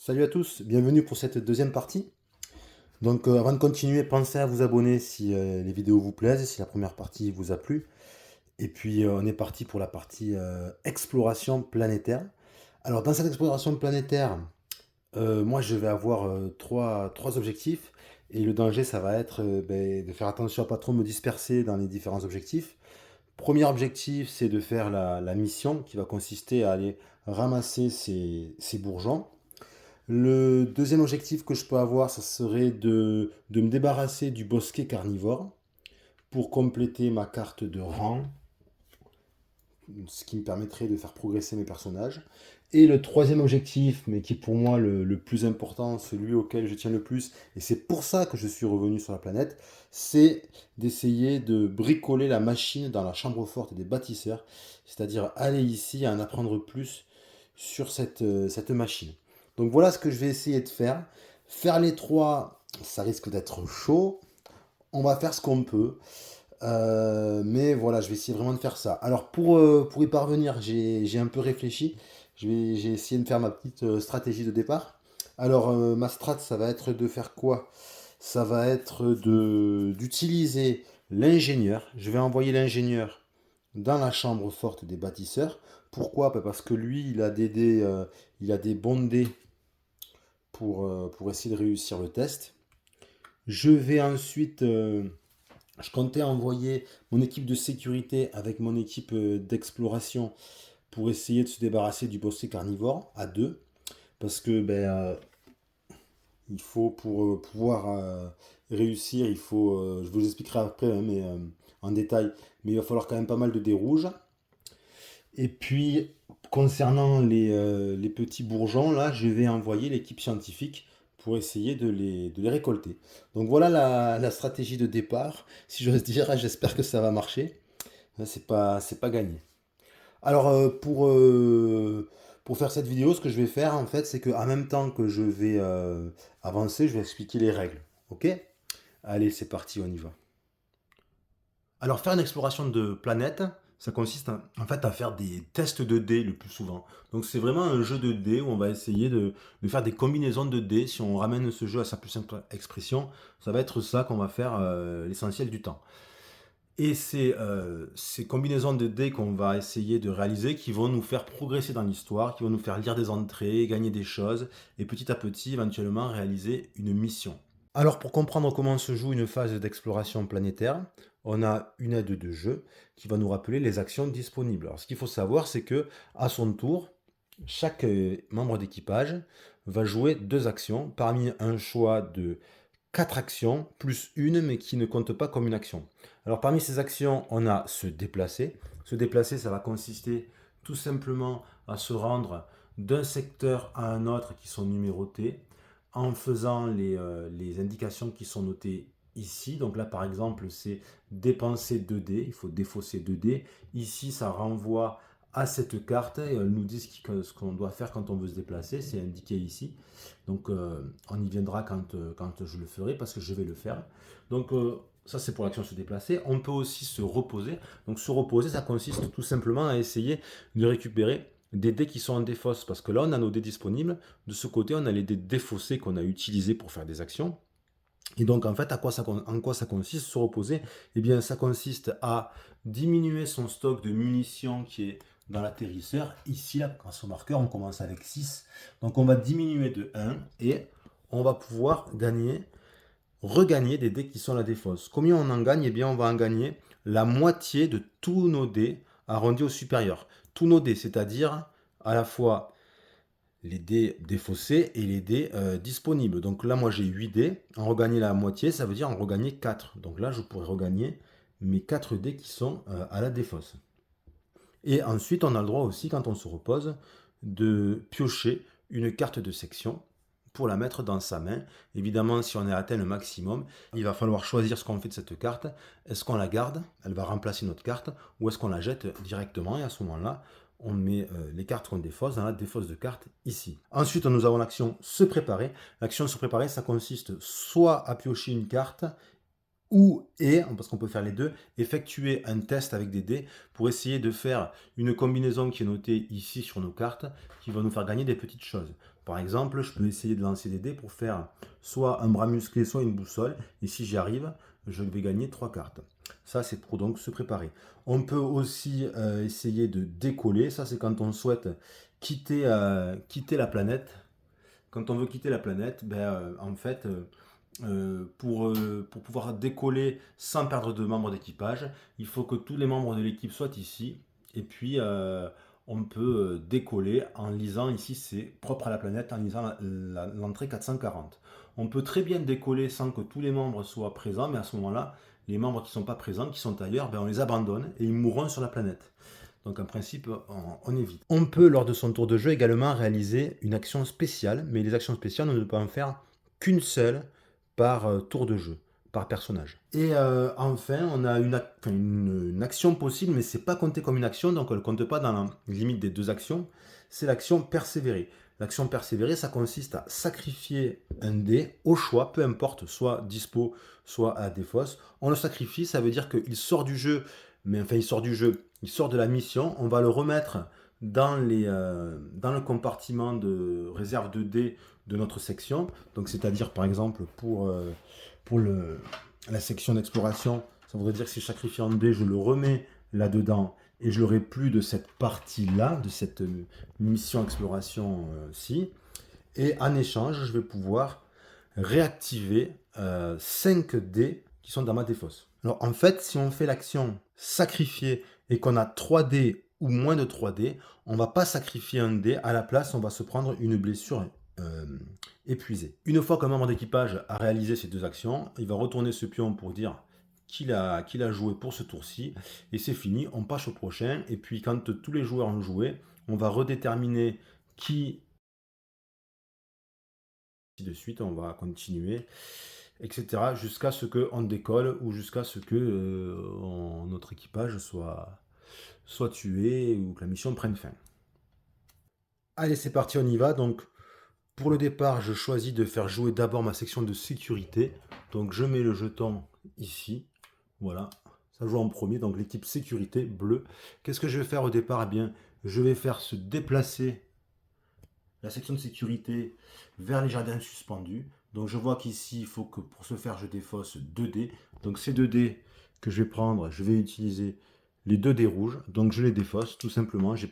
Salut à tous, bienvenue pour cette deuxième partie. Avant de continuer, pensez à vous abonner si les vidéos vous plaisent, si la première partie vous a plu. Et puis on est parti pour la partie exploration planétaire. Alors dans cette exploration planétaire, moi je vais avoir trois objectifs. Et le danger, ça va être de faire attention à pas trop me disperser dans les différents objectifs. Premier objectif, c'est de faire la mission qui va consister à aller ramasser ces bourgeons. Le deuxième objectif que je peux avoir, ça serait de me débarrasser du bosquet carnivore pour compléter ma carte de rang, ce qui me permettrait de faire progresser mes personnages. Et le troisième objectif, mais qui est pour moi le plus important, celui auquel je tiens le plus, et c'est pour ça que je suis revenu sur la planète, c'est d'essayer de bricoler la machine dans la chambre forte des bâtisseurs, c'est-à-dire aller ici et en apprendre plus sur cette machine. Donc voilà ce que je vais essayer de faire. Faire les trois, ça risque d'être chaud. On va faire ce qu'on peut. Mais voilà, je vais essayer vraiment de faire ça. Alors pour y parvenir, j'ai un peu réfléchi. J'ai essayé de faire ma petite stratégie de départ. Alors ma strat, ça va être de faire quoi? Ça va être d'utiliser l'ingénieur. Je vais envoyer l'ingénieur dans la chambre forte des bâtisseurs. Pourquoi? Bah, parce que lui, il a des bons dés pour essayer de réussir le test. Je vais ensuite je comptais envoyer mon équipe de sécurité avec mon équipe d'exploration pour essayer de se débarrasser du bosquet carnivore à deux. Parce que il faut pour pouvoir réussir, il faut, je vous expliquerai après, hein, mais en détail, mais il va falloir quand même pas mal de dés rouges. Et puis, concernant les petits bourgeons, là, je vais envoyer l'équipe scientifique pour essayer de les récolter. Donc voilà la stratégie de départ. Si j'ose dire, j'espère que ça va marcher. C'est pas gagné. Alors pour faire cette vidéo, ce que je vais faire en fait, c'est qu'en même temps que je vais avancer, je vais expliquer les règles. Ok? Allez, c'est parti, on y va. Alors, faire une exploration de planète, ça consiste en fait à faire des tests de dés le plus souvent. Donc, c'est vraiment un jeu de dés où on va essayer de faire des combinaisons de dés. Si on ramène ce jeu à sa plus simple expression, ça va être ça qu'on va faire l'essentiel du temps. Et c'est ces combinaisons de dés qu'on va essayer de réaliser qui vont nous faire progresser dans l'histoire, qui vont nous faire lire des entrées, gagner des choses, et petit à petit, éventuellement, réaliser une mission. Alors, pour comprendre comment se joue une phase d'exploration planétaire, on a une aide de jeu qui va nous rappeler les actions disponibles. Alors, ce qu'il faut savoir, c'est que à son tour, chaque membre d'équipage va jouer deux actions parmi un choix de quatre actions plus une, mais qui ne compte pas comme une action. Alors, parmi ces actions, on a se déplacer. Se déplacer, ça va consister tout simplement à se rendre d'un secteur à un autre qui sont numérotés en faisant les indications qui sont notées ici. Donc là, par exemple, c'est dépenser 2 dés. Il faut défausser 2 dés. Ici, ça renvoie à cette carte et elle nous dit ce qu'on doit faire quand on veut se déplacer. C'est indiqué ici. Donc, on y viendra quand je le ferai parce que je vais le faire. Donc, ça, c'est pour l'action se déplacer. On peut aussi se reposer. Donc, se reposer, ça consiste tout simplement à essayer de récupérer des dés qui sont en défausse. Parce que là, on a nos dés disponibles. De ce côté, on a les dés défaussés qu'on a utilisés pour faire des actions. Et donc, en fait, en quoi ça consiste, se reposer? Eh bien, ça consiste à diminuer son stock de munitions qui est dans l'atterrisseur. Ici, là, grâce au marqueur, on commence avec 6. Donc, on va diminuer de 1 et on va pouvoir regagner des dés qui sont la défausse. Combien on en gagne? Eh bien, on va en gagner la moitié de tous nos dés arrondis au supérieur. Tous nos dés, c'est-à-dire à la fois les dés défaussés et les dés disponibles. Donc là, moi, j'ai 8 dés. En regagner la moitié, ça veut dire en regagner 4. Donc là, je pourrais regagner mes 4 dés qui sont à la défausse. Et ensuite, on a le droit aussi, quand on se repose, de piocher une carte de section pour la mettre dans sa main. Évidemment, si on a atteint le maximum, il va falloir choisir ce qu'on fait de cette carte. Est-ce qu'on la garde? Elle va remplacer notre carte. Ou est-ce qu'on la jette directement? Et à ce moment-là, on met les cartes qu'on défausse dans la défausse de cartes ici. Ensuite, nous avons l'action se préparer. L'action se préparer, ça consiste soit à piocher une carte parce qu'on peut faire les deux, effectuer un test avec des dés pour essayer de faire une combinaison qui est notée ici sur nos cartes, qui va nous faire gagner des petites choses. Par exemple, je peux essayer de lancer des dés pour faire soit un bras musclé, soit une boussole. Et si j'y arrive, je vais gagner 3 cartes. Ça, c'est pour donc se préparer. On peut aussi essayer de décoller. Ça, c'est quand on souhaite quitter la planète. Quand on veut quitter la planète, en fait, pour pouvoir décoller sans perdre de membres d'équipage, il faut que tous les membres de l'équipe soient ici. Et puis, on peut décoller en lisant, ici c'est propre à la planète, en lisant l'entrée 440. On peut très bien décoller sans que tous les membres soient présents, mais à ce moment-là, les membres qui ne sont pas présents, qui sont ailleurs, on les abandonne et ils mourront sur la planète. Donc en principe, on évite. On peut, lors de son tour de jeu, également réaliser une action spéciale, mais les actions spéciales, on ne peut en faire qu'une seule par tour de jeu, par personnage. Et enfin, on a une action possible, mais c'est pas compté comme une action, donc on ne le compte pas dans la limite des 2 actions. C'est l'action persévérer. L'action persévérer, ça consiste à sacrifier un dé au choix, peu importe, soit dispo, soit à défausse. On le sacrifie, ça veut dire qu'il sort du jeu, mais enfin il sort du jeu, il sort de la mission, on va le remettre dans le compartiment de réserve de dés de notre section. Donc c'est-à-dire par exemple pour la section d'exploration, ça voudrait dire que si je sacrifie un dé, je le remets là-dedans et je n'aurai plus de cette partie-là, de cette mission exploration-ci. Et en échange, je vais pouvoir réactiver 5 dés qui sont dans ma défausse. Alors en fait, si on fait l'action sacrifier et qu'on a 3 dés ou moins de 3 dés, on ne va pas sacrifier un dé, à la place on va se prendre une blessure épuisée. Une fois qu'un membre d'équipage a réalisé ces 2 actions, il va retourner ce pion pour dire qu'il a joué pour ce tour-ci, et c'est fini, on passe au prochain, et puis quand tous les joueurs ont joué, on va redéterminer qui de suite, on va continuer, etc. jusqu'à ce qu'on décolle ou jusqu'à ce que notre équipage soit tué ou que la mission prenne fin. Allez, c'est parti, on y va. Donc, pour le départ, je choisis de faire jouer d'abord ma section de sécurité. Donc, je mets le jeton ici. Voilà, ça joue en premier. Donc, l'équipe sécurité bleue. Qu'est-ce que je vais faire au départ? Eh bien, je vais faire se déplacer la section de sécurité vers les jardins suspendus. Donc je vois qu'ici, il faut que pour ce faire, je défausse 2 dés. Donc ces 2 dés que je vais prendre, je vais utiliser les 2 dés rouges. Donc je les défausse tout simplement. Je n'ai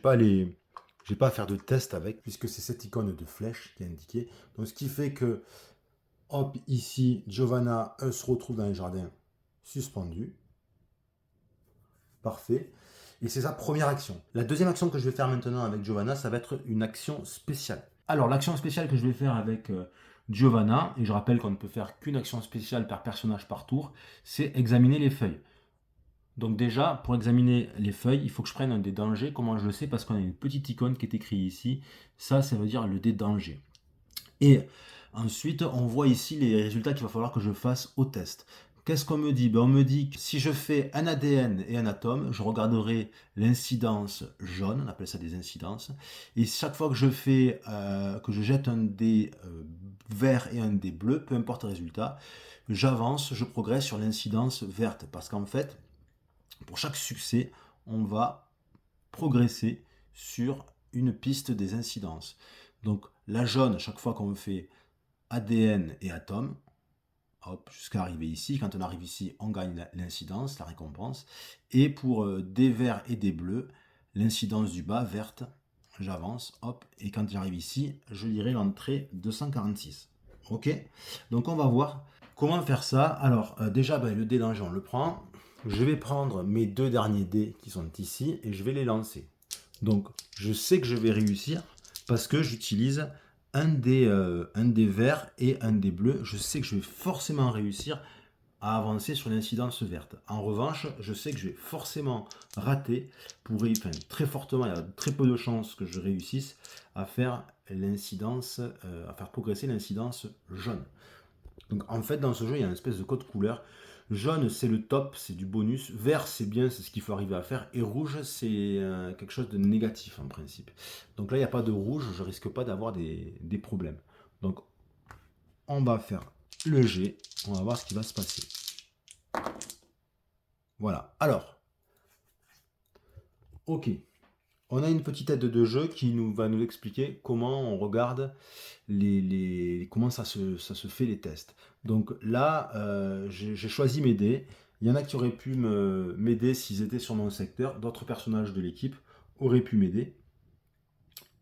pas à faire de test avec, puisque c'est cette icône de flèche qui est indiquée. Donc ce qui fait que, hop, ici, Giovanna se retrouve dans les jardins suspendus. Parfait. Et c'est sa première action. La deuxième action que je vais faire maintenant avec Giovanna, ça va être une action spéciale. Alors, l'action spéciale que je vais faire avec Giovanna, et je rappelle qu'on ne peut faire qu'une action spéciale par personnage par tour, c'est examiner les feuilles. Donc déjà, pour examiner les feuilles, il faut que je prenne un dé danger. Comment je le sais? Parce qu'on a une petite icône qui est écrite ici. Ça veut dire le dé danger. Et ensuite, on voit ici les résultats qu'il va falloir que je fasse au test. Qu'est-ce qu'on me dit? On me dit que si je fais un ADN et un atome, je regarderai l'incidence jaune, on appelle ça des incidences. Et chaque fois que je jette un dé vert et un dé bleu, peu importe le résultat, j'avance, je progresse sur l'incidence verte. Parce qu'en fait, pour chaque succès, on va progresser sur une piste des incidences. Donc la jaune, à chaque fois qu'on fait ADN et atome, hop, jusqu'à arriver ici. Quand on arrive ici, on gagne l'incidence, la récompense. Et pour des verts et des bleus, l'incidence du bas, verte, j'avance, hop. Et quand j'arrive ici, je lirai l'entrée 246. Ok? Donc on va voir comment faire ça. Alors déjà, le dé danger, on le prend. Je vais prendre mes 2 derniers dés qui sont ici et je vais les lancer. Donc je sais que je vais réussir parce que j'utilise un dé vert et un dé bleu. Je sais que je vais forcément réussir à avancer sur l'incidence verte. En revanche, je sais que je vais forcément rater, très fortement, il y a très peu de chances que je réussisse à faire l'incidence, à faire progresser l'incidence jaune. Donc en fait, dans ce jeu, il y a une espèce de code couleur. Jaune, c'est le top, c'est du bonus. Vert, c'est bien, c'est ce qu'il faut arriver à faire. Et rouge, c'est quelque chose de négatif en principe. Donc là, il n'y a pas de rouge, je risque pas d'avoir des problèmes. Donc, on va faire le G. On va voir ce qui va se passer. Voilà. Alors, ok. on a une petite aide de jeu qui va nous expliquer comment on regarde comment ça se fait les tests. Donc là, j'ai choisi mes dés. Il y en a qui auraient pu m'aider s'ils étaient sur mon secteur. D'autres personnages de l'équipe auraient pu m'aider.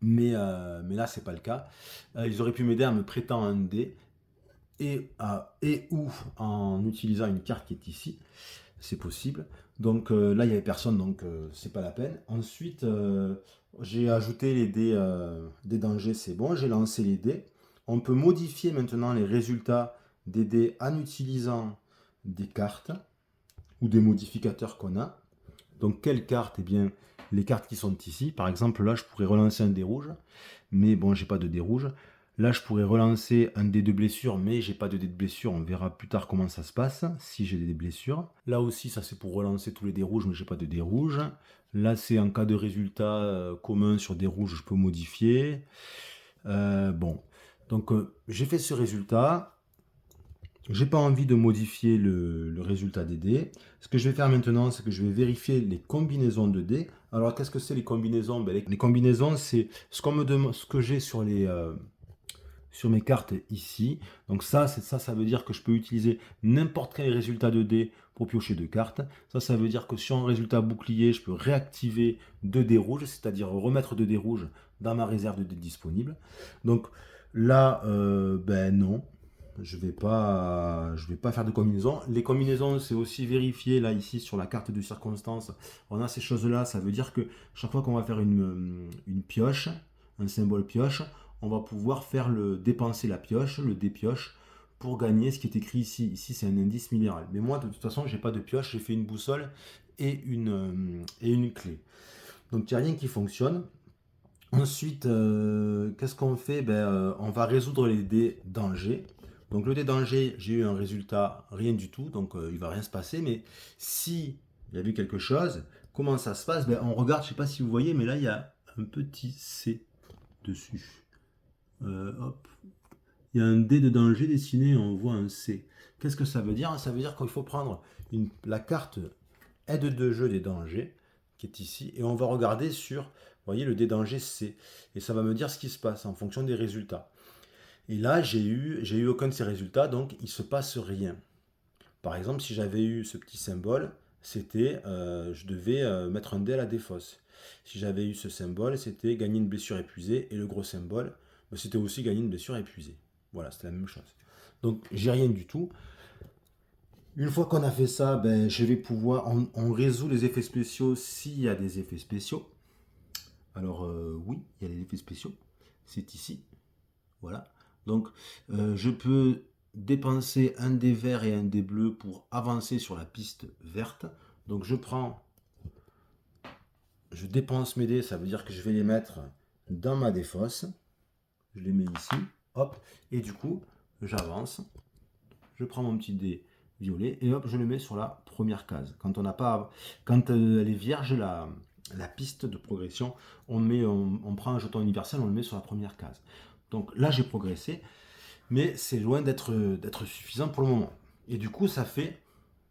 Mais là, c'est pas le cas. Ils auraient pu m'aider en me prêtant un dé et ou en utilisant une carte qui est ici. C'est possible. Donc là, il n'y avait personne, donc c'est pas la peine. Ensuite, j'ai ajouté les dés des dangers, c'est bon. J'ai lancé les dés. On peut modifier maintenant les résultats des dés en utilisant des cartes ou des modificateurs qu'on a. Donc quelles cartes? Eh bien, les cartes qui sont ici. Par exemple, là, je pourrais relancer un dé rouge, mais bon, j'ai pas de dé rouge. Là, je pourrais relancer un dé de blessure, mais j'ai pas de dé de blessure. On verra plus tard comment ça se passe, si j'ai des blessures. Là aussi, ça c'est pour relancer tous les dés rouges, mais j'ai pas de dé rouge. Là, c'est en cas de résultat commun sur des rouges, je peux modifier. Bon, donc j'ai fait ce résultat. J'ai pas envie de modifier le résultat des dés. Ce que je vais faire maintenant, c'est que je vais vérifier les combinaisons de dés. Alors, qu'est-ce que c'est les combinaisons? Ben, les combinaisons, c'est ce qu'on me demande, ce que j'ai sur mes cartes ici. Donc ça veut dire que je peux utiliser n'importe quel résultat de dés pour piocher deux cartes. Ça veut dire que sur un résultat bouclier, je peux réactiver deux dés rouges, c'est-à-dire remettre deux dés rouges dans ma réserve de dés disponible. Donc là, ben non. Je vais pas faire de combinaison. Les combinaisons, c'est aussi vérifié là ici sur la carte de circonstance. On a ces choses-là. Ça veut dire que chaque fois qu'on va faire une pioche, un symbole pioche, on va pouvoir faire dépenser la pioche, le dépioche, pour gagner ce qui est écrit ici. Ici, c'est un indice minéral. Mais moi, de toute façon, j'ai pas de pioche. J'ai fait une boussole et une clé. Donc, il n'y a rien qui fonctionne. Ensuite, qu'est-ce qu'on fait? On va résoudre les dés dangers. Donc le dé danger, j'ai eu un résultat, rien du tout, donc il ne va rien se passer. Mais si il y a eu quelque chose, comment ça se passe? On regarde, je ne sais pas si vous voyez, mais là il y a un petit C dessus. Hop. Il y a un dé de danger dessiné et on voit un C. Qu'est-ce que ça veut dire? Ça veut dire qu'il faut prendre la carte aide de jeu des dangers, qui est ici, et on va regarder sur, vous voyez, le dé danger C. Et ça va me dire ce qui se passe en fonction des résultats. Et là, j'ai eu aucun de ces résultats, donc il ne se passe rien. Par exemple, si j'avais eu ce petit symbole, c'était je devais mettre un dé à la défausse. Si j'avais eu ce symbole, c'était gagner une blessure épuisée, et le gros symbole, c'était aussi gagner une blessure épuisée. Voilà, c'était la même chose. Donc, j'ai rien du tout. Une fois qu'on a fait ça, je vais pouvoir. On résout les effets spéciaux s'il y a des effets spéciaux. Alors, oui, il y a des effets spéciaux. C'est ici. Voilà. Donc, je peux dépenser un dé vert et un dé bleu pour avancer sur la piste verte. Donc, je dépense mes dés, ça veut dire que je vais les mettre dans ma défausse. Je les mets ici, hop, et du coup, j'avance. Je prends mon petit dé violet et hop, je le mets sur la première case. Quand elle est vierge, la piste de progression, on prend un jeton universel, on le met sur la première case. Donc là, j'ai progressé, mais c'est loin d'être suffisant pour le moment. Et du coup, ça fait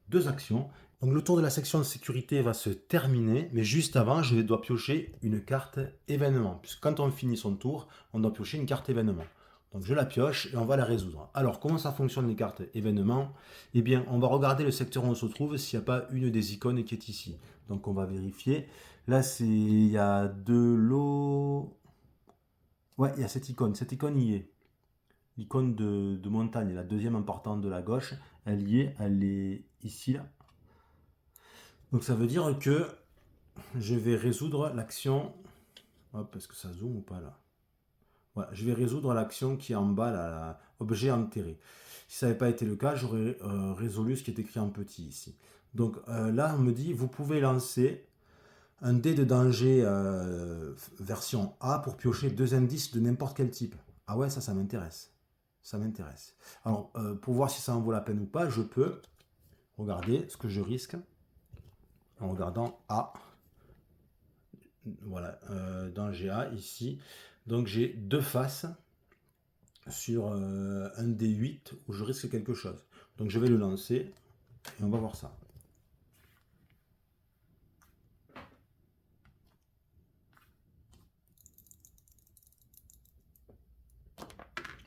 deux actions. Donc le tour de la section de sécurité va se terminer, mais juste avant, je dois piocher une carte événement. Puisque quand on finit son tour, on doit piocher une carte événement. Donc je la pioche et on va la résoudre. Alors comment ça fonctionne les cartes événements? Eh bien, on va regarder le secteur où on se trouve s'il n'y a pas une des icônes qui est ici. Donc on va vérifier. Là, il y a de l'eau. Ouais, il y a cette icône. Cette icône y est. L'icône de montagne, la deuxième importante de la gauche, elle est ici, là. Donc ça veut dire que je vais résoudre l'action. Hop, est-ce que ça zoome ou pas là? Voilà, je vais résoudre l'action qui est en bas, là, objet enterré. Si ça n'avait pas été le cas, j'aurais résolu ce qui est écrit en petit ici. Donc là, on me dit, vous pouvez lancer un dé de danger version A pour piocher deux indices de n'importe quel type. Ah ouais, ça m'intéresse. Ça m'intéresse. Alors, pour voir si ça en vaut la peine ou pas, je peux regarder ce que je risque en regardant A. Voilà, danger A ici. Donc j'ai deux faces sur un D8 où je risque quelque chose. Donc je vais le lancer et on va voir ça.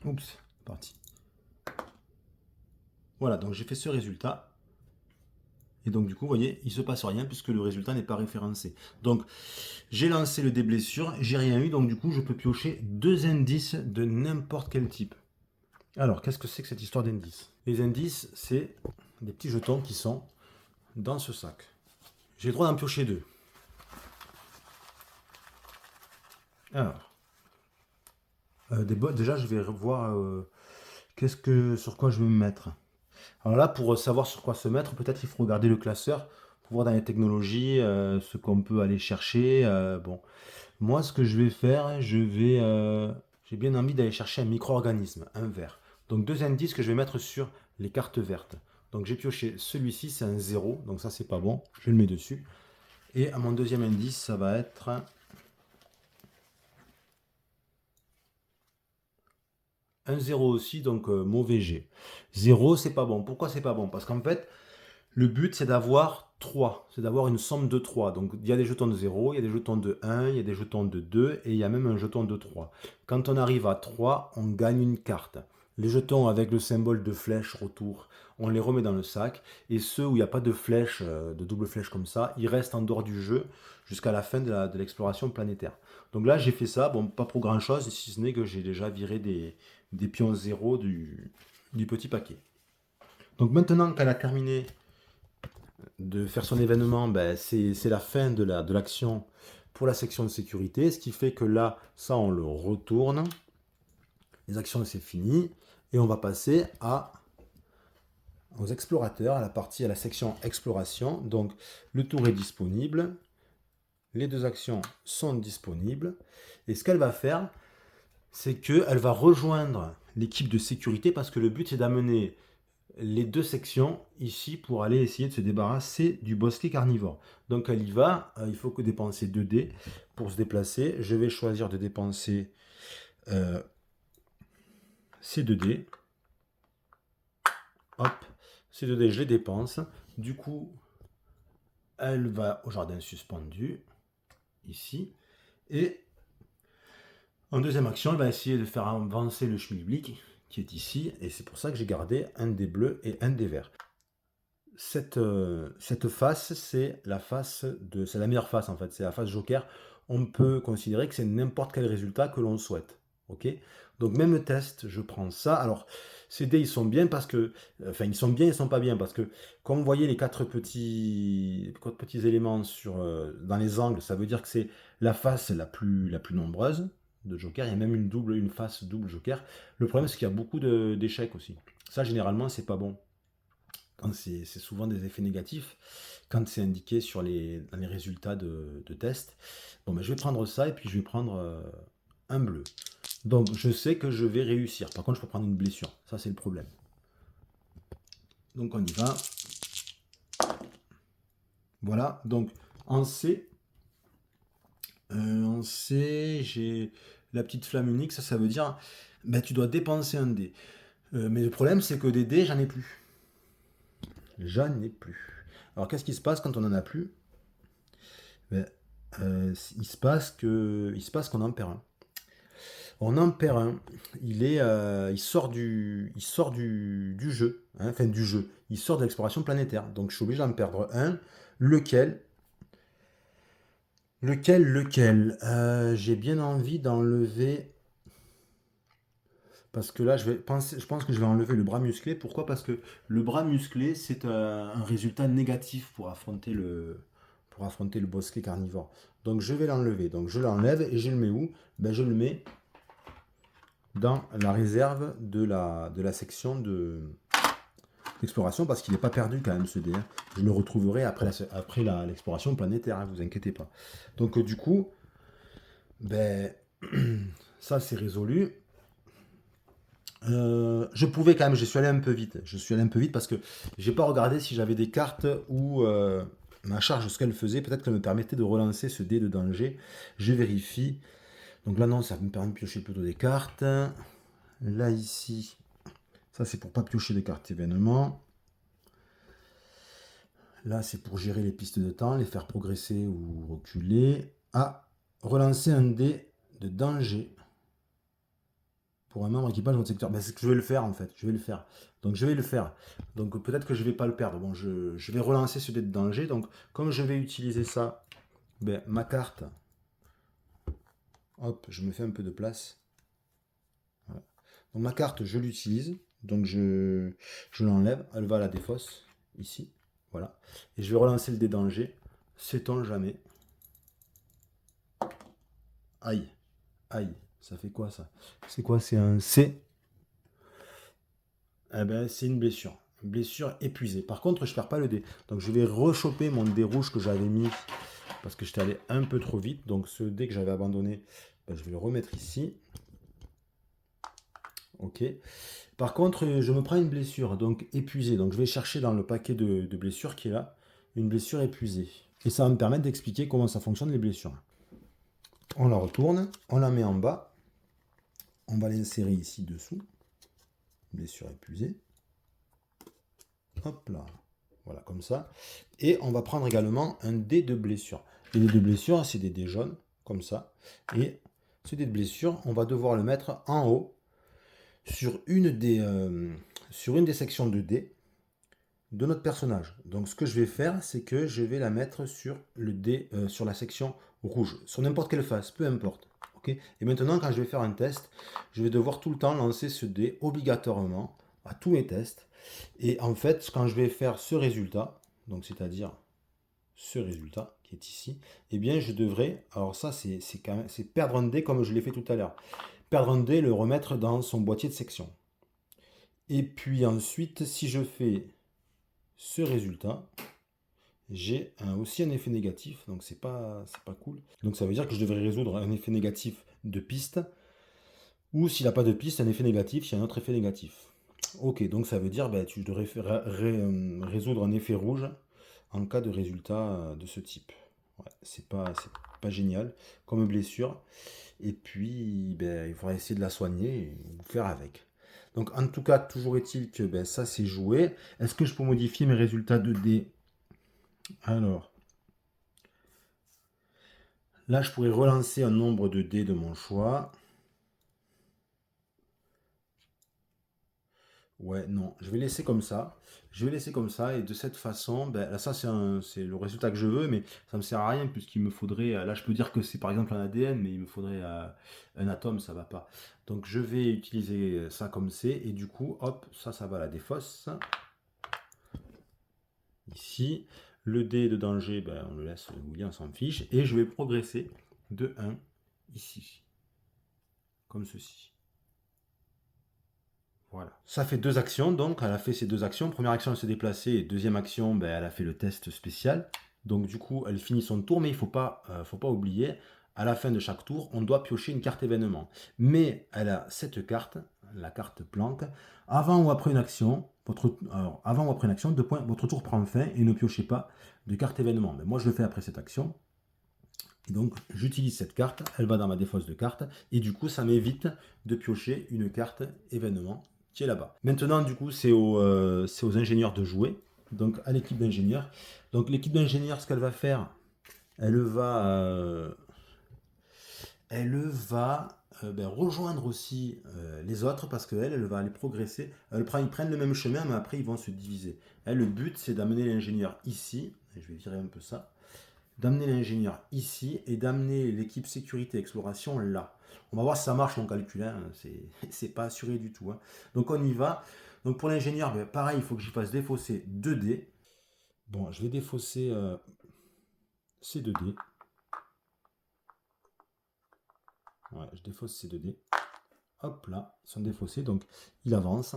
Oups, parti. Voilà, donc j'ai fait ce résultat. Et donc du coup, vous voyez, il ne se passe rien puisque le résultat n'est pas référencé. Donc j'ai lancé le déblessure, j'ai rien eu, donc du coup je peux piocher 2 indices de n'importe quel type. Alors, qu'est-ce que c'est que cette histoire d'indices? Les indices, c'est des petits jetons qui sont dans ce sac. J'ai le droit d'en piocher 2. Alors, déjà je vais voir sur quoi je vais me mettre. Alors là, pour savoir sur quoi se mettre, peut-être il faut regarder le classeur pour voir dans les technologies ce qu'on peut aller chercher. Bon, moi, ce que je vais faire, j'ai bien envie d'aller chercher un micro-organisme, un vert. Donc 2 indices que je vais mettre sur les cartes vertes. Donc j'ai pioché celui-ci, c'est un 0, donc ça c'est pas bon, je le mets dessus. Et à mon deuxième indice, ça va être un 0 aussi, donc mauvais G. 0, c'est pas bon. Pourquoi c'est pas bon? Parce qu'en fait, le but, c'est d'avoir 3, c'est d'avoir une somme de 3. Donc il y a des jetons de 0, il y a des jetons de 1, il y a des jetons de 2 et il y a même un jeton de 3. Quand on arrive à 3, on gagne une carte. Les jetons avec le symbole de flèche retour, on les remet dans le sac. Et ceux où il n'y a pas de flèche, de double flèche comme ça, ils restent en dehors du jeu jusqu'à la fin de l'exploration planétaire. Donc là, j'ai fait ça, bon, pas pour grand chose, si ce n'est que j'ai déjà viré des pions 0 du petit paquet. Donc maintenant qu'elle a terminé de faire son événement, ben, c'est la fin de l'action pour la section de sécurité, ce qui fait que là, ça on le retourne, les actions c'est fini, et on va passer aux explorateurs, à la section exploration. Donc le tour est disponible, les 2 actions sont disponibles, et ce qu'elle va faire, c'est qu'elle va rejoindre l'équipe de sécurité, parce que le but c'est d'amener les 2 sections ici pour aller essayer de se débarrasser du bosquet carnivore. Donc elle y va, il faut que dépenser 2 dés pour se déplacer. Je vais choisir de dépenser ces 2 dés. Hop, ces 2 dés je les dépense. Du coup, elle va au jardin suspendu, ici. Et en deuxième action, elle va essayer de faire avancer le schmilblick qui est ici. Et c'est pour ça que j'ai gardé un dé bleu et un dé vert. Cette face, c'est la meilleure face en fait, c'est la face joker. On peut considérer que c'est n'importe quel résultat que l'on souhaite. Ok. Donc même test, je prends ça. Alors ces dés ils sont bien parce que, enfin ils sont bien, ils sont pas bien parce que comme vous voyez les quatre petits éléments dans les angles, ça veut dire que c'est la face la plus nombreuse de joker. Il y a même une face double joker. Le problème c'est qu'il y a beaucoup d'échecs aussi. Ça généralement c'est pas bon. C'est souvent des effets négatifs quand c'est indiqué dans les résultats de test. Bon, ben, je vais prendre ça et puis je vais prendre un bleu. Donc je sais que je vais réussir. Par contre, je peux prendre une blessure. Ça, c'est le problème. Donc on y va. Voilà. Donc en C, j'ai la petite flamme unique. Ça veut dire ben, tu dois dépenser un dé. Mais le problème, c'est que des dés, j'en ai plus. J'en ai plus. Alors qu'est-ce qui se passe quand on n'en a plus? Ben, il se passe qu'on en perd un. On en perd un. Il sort du jeu, hein, enfin du jeu. Il sort de l'exploration planétaire. Donc je suis obligé d'en perdre un. Lequel? J'ai bien envie d'enlever. Parce que là, je pense que je vais enlever le bras musclé. Pourquoi? Parce que le bras musclé, c'est un résultat négatif pour affronter le bosquet carnivore. Donc je vais l'enlever. Donc je l'enlève et je le mets où? Ben, je le mets dans la réserve de la section d'exploration parce qu'il n'est pas perdu quand même ce dé. Je le retrouverai après l'exploration planétaire, hein, vous inquiétez pas. Donc du coup, ben, ça c'est résolu. Je pouvais quand même, je suis allé un peu vite. Je suis allé un peu vite parce que j'ai pas regardé si j'avais des cartes où ma charge, ce qu'elle faisait, peut-être qu'elle me permettait de relancer ce dé de danger. Je vérifie. Donc là non, ça me permet de piocher plutôt des cartes. Là ici, ça c'est pour pas piocher des cartes événements. Là c'est pour gérer les pistes de temps, les faire progresser ou reculer. Ah, relancer un dé de danger. Pour un membre équipage de votre secteur. Ben, c'est que je vais le faire en fait. Je vais le faire. Donc je vais le faire. Donc peut-être que je vais pas le perdre. Bon, je vais relancer ce dé de danger. Donc comme je vais utiliser ça, ben, ma carte, hop, je me fais un peu de place. Voilà. Donc ma carte, je l'utilise. Donc je l'enlève. Elle va à la défausse. Ici. Voilà. Et je vais relancer le dé de danger. Sait-on jamais. Aïe. Aïe. Ça fait quoi ça? C'est quoi? C'est un C. Eh ben, c'est une blessure. Une blessure épuisée. Par contre, je perds pas le dé. Donc je vais rechoper mon dé rouge que j'avais mis parce que j'étais allé un peu trop vite. Donc ce dé que j'avais abandonné, ben, je vais le remettre ici. Ok. Par contre, je me prends une blessure, donc épuisée. Donc je vais chercher dans le paquet de blessures qui est là, une blessure épuisée. Et ça va me permettre d'expliquer comment ça fonctionne les blessures. On la retourne, on la met en bas. On va l'insérer ici dessous. Blessure épuisée. Hop là. Voilà, comme ça. Et on va prendre également un dé de blessure. Les dés de blessure, c'est des dés jaunes, comme ça. Et ce dé de blessure, on va devoir le mettre en haut sur une des sections de dés de notre personnage. Donc ce que je vais faire, c'est que je vais la mettre sur le dé, sur la section rouge, sur n'importe quelle face, peu importe. Okay. Et maintenant, quand je vais faire un test, je vais devoir tout le temps lancer ce dé obligatoirement à tous mes tests. Et en fait, quand je vais faire ce résultat, donc c'est-à-dire ce résultat qui est ici, eh bien je devrais, alors ça c'est perdre un dé comme je l'ai fait tout à l'heure, perdre un dé, le remettre dans son boîtier de section. Et puis ensuite, si je fais ce résultat, j'ai aussi un effet négatif, donc c'est pas cool. Donc ça veut dire que je devrais résoudre un effet négatif de piste, ou s'il n'a pas de piste, un effet négatif, il y a un autre effet négatif. Ok, donc ça veut dire tu devrais résoudre un effet rouge en cas de résultat de ce type. Ouais, c'est pas génial comme blessure. Et puis, il faudra essayer de la soigner ou faire avec. Donc, en tout cas, toujours est-il que ça, c'est joué. Est-ce que je peux modifier mes résultats de dés? Alors, là, je pourrais relancer un nombre de dés de mon choix. Ouais, non, je vais laisser comme ça. Je vais laisser comme ça et de cette façon, là ça c'est le résultat que je veux, mais ça me sert à rien puisqu'il me faudrait, là je peux dire que c'est par exemple un ADN, mais il me faudrait un atome, ça va pas. Donc je vais utiliser ça comme c'est et du coup, hop, ça va à la défausse. Ici, le dé de danger, on le laisse rouler, on s'en fiche, et je vais progresser de 1 ici, comme ceci. Voilà. Ça fait deux actions, donc elle a fait ces deux actions. Première action, elle s'est déplacée, et deuxième action, elle a fait le test spécial. Donc du coup, elle finit son tour, mais il ne faut pas oublier, à la fin de chaque tour, on doit piocher une carte événement. Mais elle a cette carte, la carte planque. Avant ou après une action, deux points, votre tour prend fin et ne piochez pas de carte événement. Mais moi, je le fais après cette action. Et donc, j'utilise cette carte, elle va dans ma défausse de carte, et du coup, ça m'évite de piocher une carte événement qui est là-bas. Maintenant, du coup, c'est aux ingénieurs de jouer, donc à l'équipe d'ingénieurs. Donc, l'équipe d'ingénieurs, ce qu'elle va faire, elle va rejoindre aussi les autres parce qu'elle va aller progresser. Ils prennent le même chemin, mais après, ils vont se diviser. Le but, c'est d'amener l'ingénieur ici, et je vais virer un peu ça, d'amener l'ingénieur ici et d'amener l'équipe sécurité exploration là. On va voir si ça marche mon calcul, hein. C'est pas assuré du tout. Hein. Donc on y va. Donc pour l'ingénieur, pareil, il faut que j'y fasse défausser 2 dés. Bon, je vais défausser ces 2 dés. Ouais, je défausse ces 2 dés. Hop là, ils sont défaussés, donc il avance.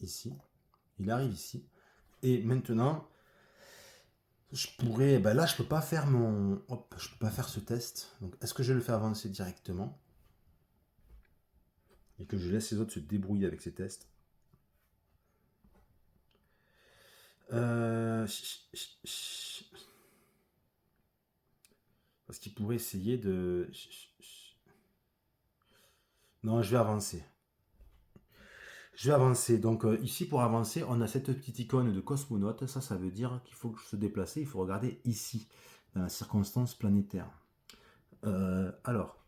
Ici, il arrive ici. Et maintenant, je pourrais, là je peux pas faire je peux pas faire ce test. Donc est-ce que je le fais avancer directement et que je laisse les autres se débrouiller avec ces tests? Parce qu'il pourrait essayer de... Non, je vais avancer. Je vais avancer. Donc ici, pour avancer, on a cette petite icône de cosmonaute. Ça veut dire qu'il faut se déplacer. Il faut regarder ici, dans la circonstance planétaire. Alors,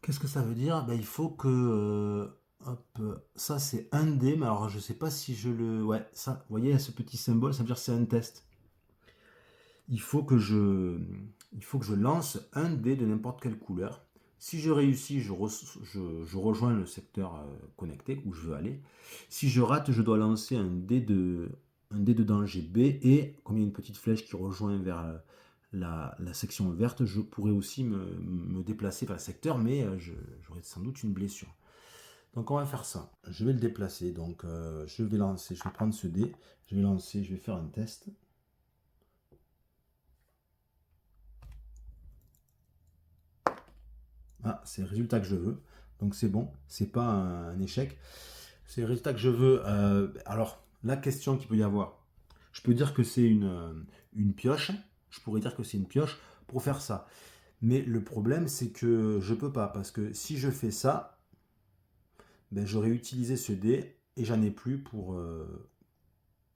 Qu'est-ce que ça veut dire? Ben, il faut que... hop, ça c'est un dé, mais alors je sais pas si je le... Ouais, ça, vous voyez, ce petit symbole, ça veut dire que c'est un test. Il faut que je lance un dé de n'importe quelle couleur. Si je réussis, je rejoins le secteur connecté où je veux aller. Si je rate, je dois lancer un dé de danger B et comme il y a une petite flèche qui rejoint vers la section verte, je pourrais aussi me déplacer vers le secteur, mais j'aurai sans doute une blessure. Donc on va faire ça. Je vais le déplacer. Donc je vais lancer, je vais prendre ce dé, je vais lancer, je vais faire un test. Ah, c'est le résultat que je veux. Donc c'est bon, c'est pas un échec. C'est le résultat que je veux. Alors, la question qu'il peut y avoir, je peux dire que c'est une pioche. Je pourrais dire que c'est une pioche pour faire ça. Mais le problème, c'est que je peux pas. Parce que si je fais ça, ben, j'aurais utilisé ce dé et j'en ai plus pour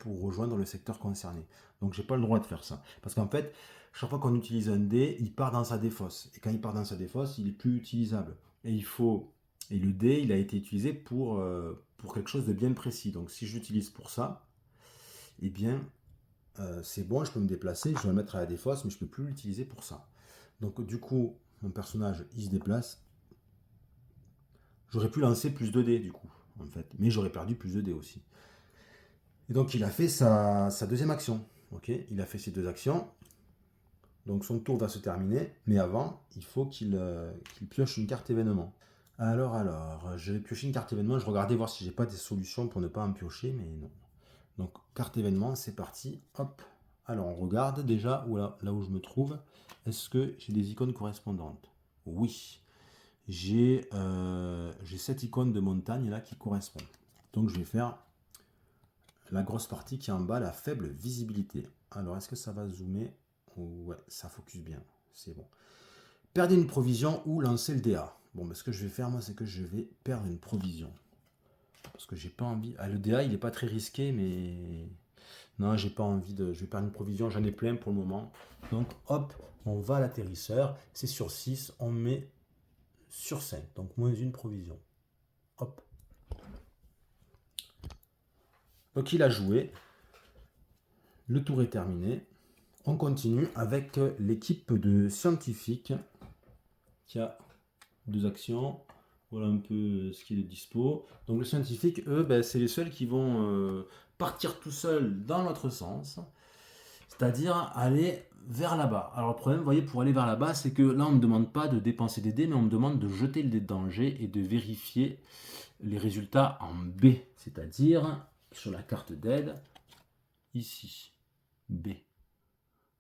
rejoindre le secteur concerné. Donc j'ai pas le droit de faire ça. Parce qu'en fait, chaque fois qu'on utilise un dé, il part dans sa défausse. Et quand il part dans sa défausse, il est plus utilisable. Et et le dé, il a été utilisé pour quelque chose de bien précis. Donc si je l'utilise pour ça, eh bien c'est bon, je peux me déplacer, je vais le mettre à la défausse, mais je peux plus l'utiliser pour ça. Donc du coup, mon personnage, il se déplace. J'aurais pu lancer plus de dés du coup, en fait. Mais j'aurais perdu plus de dés aussi. Et donc il a fait sa deuxième action. Ok, il a fait ses deux actions. Donc son tour va se terminer, mais avant, il faut qu'il pioche une carte événement. Alors, je vais piocher une carte événement. Je regardais voir si j'ai pas des solutions pour ne pas en piocher, mais non. Donc carte événement, c'est parti. Hop. Alors on regarde déjà là où je me trouve. Est-ce que j'ai des icônes correspondantes? Oui. J'ai cette icône de montagne là qui correspond. Donc je vais faire la grosse partie qui est en bas, la faible visibilité. Alors, est-ce que ça va zoomer? Ouais, ça focus bien. C'est bon. Perdez une provision ou lancez le DA. Bon, ben, ce que je vais faire, moi, c'est que je vais perdre une provision. Parce que j'ai pas envie. Ah, le DA, il est pas très risqué, mais. Non, j'ai pas envie de. Je vais perdre une provision, j'en ai plein pour le moment. Donc, hop, on va à l'atterrisseur. C'est sur 6, on met sur 5. Donc, moins une provision. Hop. Donc, il a joué. Le tour est terminé. On continue avec l'équipe de scientifiques qui a deux actions. Voilà un peu ce qui est de dispo. Donc les scientifiques, eux, ben, c'est les seuls qui vont partir tout seuls dans l'autre sens, c'est-à-dire aller vers là-bas. Alors le problème, vous voyez, pour aller vers là-bas, c'est que là, on ne me demande pas de dépenser des dés, mais on me demande de jeter le dé de danger et de vérifier les résultats en B, c'est-à-dire sur la carte d'aide, ici, B.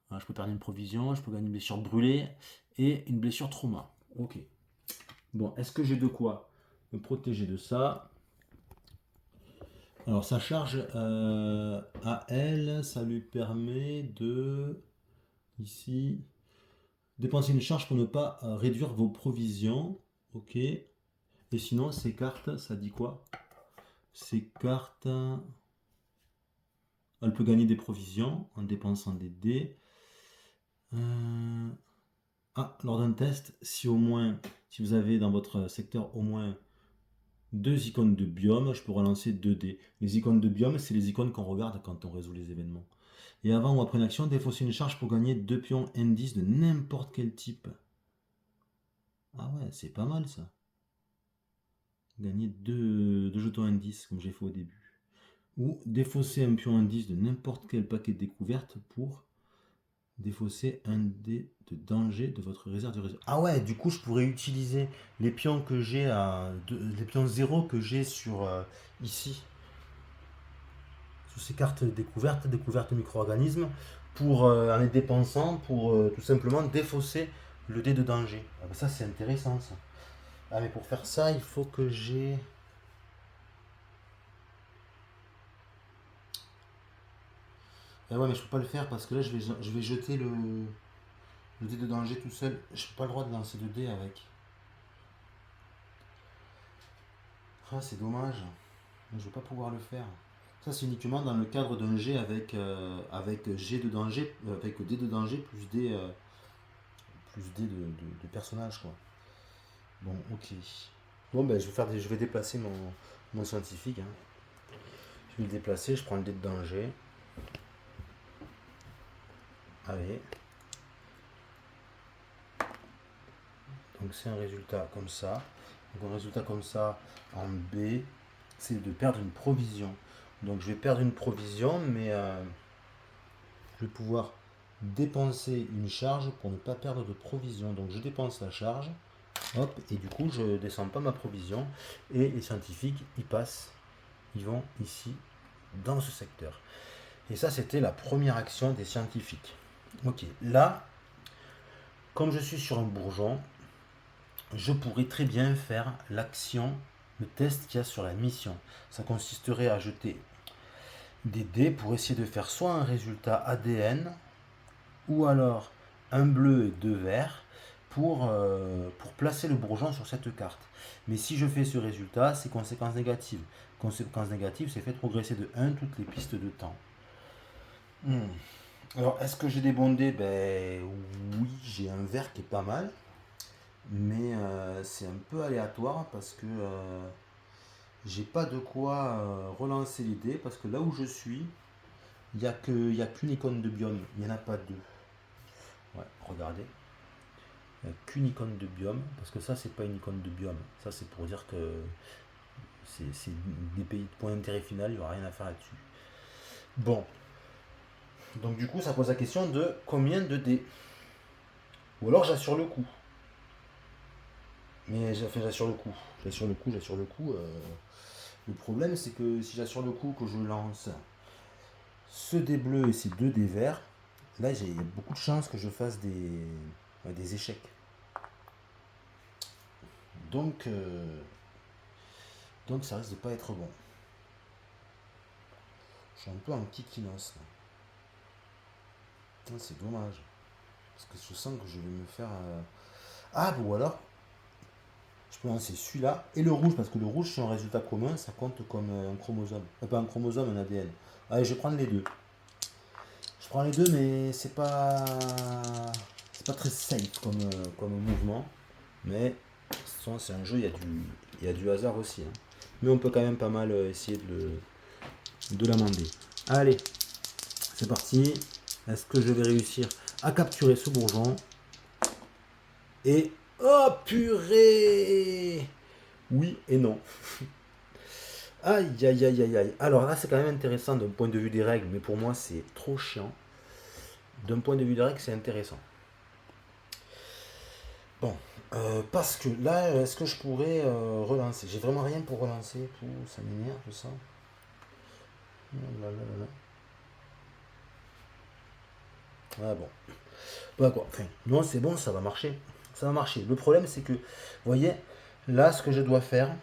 Je peux perdre une provision, je peux gagner une blessure brûlée et une blessure trauma. Ok. Bon, est-ce que j'ai de quoi me protéger de ça? Alors, sa charge à elle, ça lui permet de, ici, dépenser une charge pour ne pas réduire vos provisions. Ok. Et sinon, ces cartes, ça dit quoi? Ces cartes, elle peut gagner des provisions en dépensant des dés. Lors d'un test, si vous avez dans votre secteur au moins deux icônes de biome, je peux relancer 2 dés. Les icônes de biome, c'est les icônes qu'on regarde quand on résout les événements. Et avant ou après une action, défausser une charge pour gagner 2 pions indices de n'importe quel type. Ah ouais, c'est pas mal ça. Gagner 2 jetons indices, comme j'ai fait au début. Ou défausser un pion indice de n'importe quel paquet de découverte pour défausser un dé de danger de votre réserve de réseau. Ah ouais, du coup, je pourrais utiliser les pions que j'ai les pions 0 que j'ai sur ici, sur ces cartes découverte micro-organismes, pour en les dépensant pour tout simplement défausser le dé de danger. Ah bah ça, c'est intéressant ça. Ah, mais pour faire ça, il faut que j'ai. Ah ouais, mais je peux pas le faire parce que là, je vais jeter le dé de danger tout seul. Je n'ai pas le droit de lancer de dé avec. Ah, c'est dommage. Je ne vais pas pouvoir le faire. Ça, c'est uniquement dans le cadre d'un jet avec G de danger, avec D de danger plus D de personnage, quoi. Bon, ok. Bon, ben, je vais déplacer mon scientifique, hein. Je vais le déplacer, je prends le dé de danger. Allez. Donc c'est un résultat comme ça. Donc un résultat comme ça en B, c'est de perdre une provision. Donc je vais perdre une provision, mais je vais pouvoir dépenser une charge pour ne pas perdre de provision. Donc je dépense la charge, hop, et du coup je ne descends pas ma provision. Et les scientifiques, ils passent, ils vont ici, dans ce secteur. Et ça, c'était la première action des scientifiques. Ok, là, comme je suis sur un bourgeon, je pourrais très bien faire l'action, le test qu'il y a sur la mission. Ça consisterait à jeter des dés pour essayer de faire soit un résultat ADN, ou alors un bleu et deux verts pour placer le bourgeon sur cette carte. Mais si je fais ce résultat, c'est conséquence négative. Conséquence négative, c'est fait progresser de 1 toutes les pistes de temps. Alors, est-ce que j'ai des bons dés? Ben oui, j'ai un vert qui est pas mal, mais c'est un peu aléatoire parce que j'ai pas de quoi relancer les dés parce que là où je suis, il y a qu'une icône de biome, il n'y en a pas deux. Ouais, regardez, il n'y a qu'une icône de biome parce que ça, c'est pas une icône de biome. Ça, c'est pour dire que c'est des pays de point d'intérêt final, il n'y aura rien à faire là-dessus. Bon, donc du coup, ça pose la question de combien de dés. Ou alors j'assure le coup. Mais j'assure le coup. J'assure le coup. Le problème, c'est que si j'assure le coup, que je lance ce dé bleu et ces deux dés verts, là, j'ai beaucoup de chances que je fasse des échecs. Donc, donc, ça risque de pas être bon. Je suis un peu en kikinos là. C'est dommage. Parce que je sens que je vais me faire. Ah, bon, alors, je peux lancer celui-là et le rouge, parce que le rouge, c'est un résultat commun, ça compte comme un chromosome. Pas un chromosome, un ADN. Allez, je vais prendre les deux. Je prends les deux, mais c'est pas très safe comme mouvement. Mais c'est un jeu, il y a du hasard aussi, hein. Mais on peut quand même pas mal essayer de l'amender. Allez, c'est parti. Est-ce que je vais réussir à capturer ce bourgeon? Et... Oh purée! Oui et non. Aïe aïe aïe aïe aïe. Alors là c'est quand même intéressant d'un point de vue des règles, mais pour moi c'est trop chiant. D'un point de vue des règles c'est intéressant. Bon, parce que là, est-ce que je pourrais relancer? J'ai vraiment rien pour relancer, tout, ça m'énerve tout ça. Oh là là là là. Ah bon. Bah quoi, enfin, non c'est bon, ça va marcher. Ça va marcher. Le problème c'est que, vous voyez, là ce que je dois faire,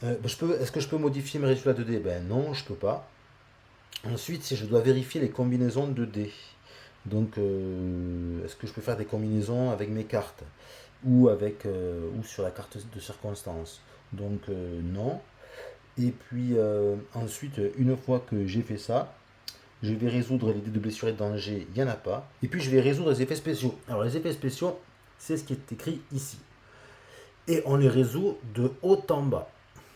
est-ce que je peux modifier mes résultats de dés? Ben non, je peux pas. Ensuite, si je dois vérifier les combinaisons de dés. Donc, est-ce que je peux faire des combinaisons avec mes cartes ou sur la carte de circonstance? Donc, non. Et puis, ensuite, une fois que j'ai fait ça, je vais résoudre les dés de blessure et de danger, il n'y en a pas. Et puis, je vais résoudre les effets spéciaux. Alors, les effets spéciaux, c'est ce qui est écrit ici. Et on les résout de haut en bas.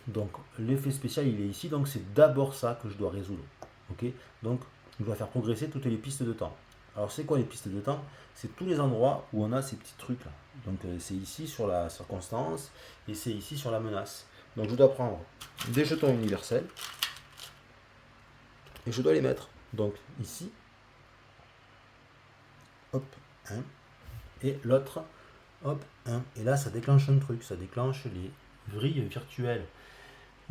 Donc, l'effet spécial, il est ici. Donc, c'est d'abord ça que je dois résoudre. Ok. Donc, je dois faire progresser toutes les pistes de temps. Alors, c'est quoi les pistes de temps? C'est tous les endroits où on a ces petits trucs là. Donc, c'est ici sur la circonstance et c'est ici sur la menace. Donc, je dois prendre des jetons universels et je dois les mettre. Donc, ici, hop, 1. Et l'autre, hop, 1. Et là, ça déclenche un truc. Ça déclenche les vrilles virtuelles.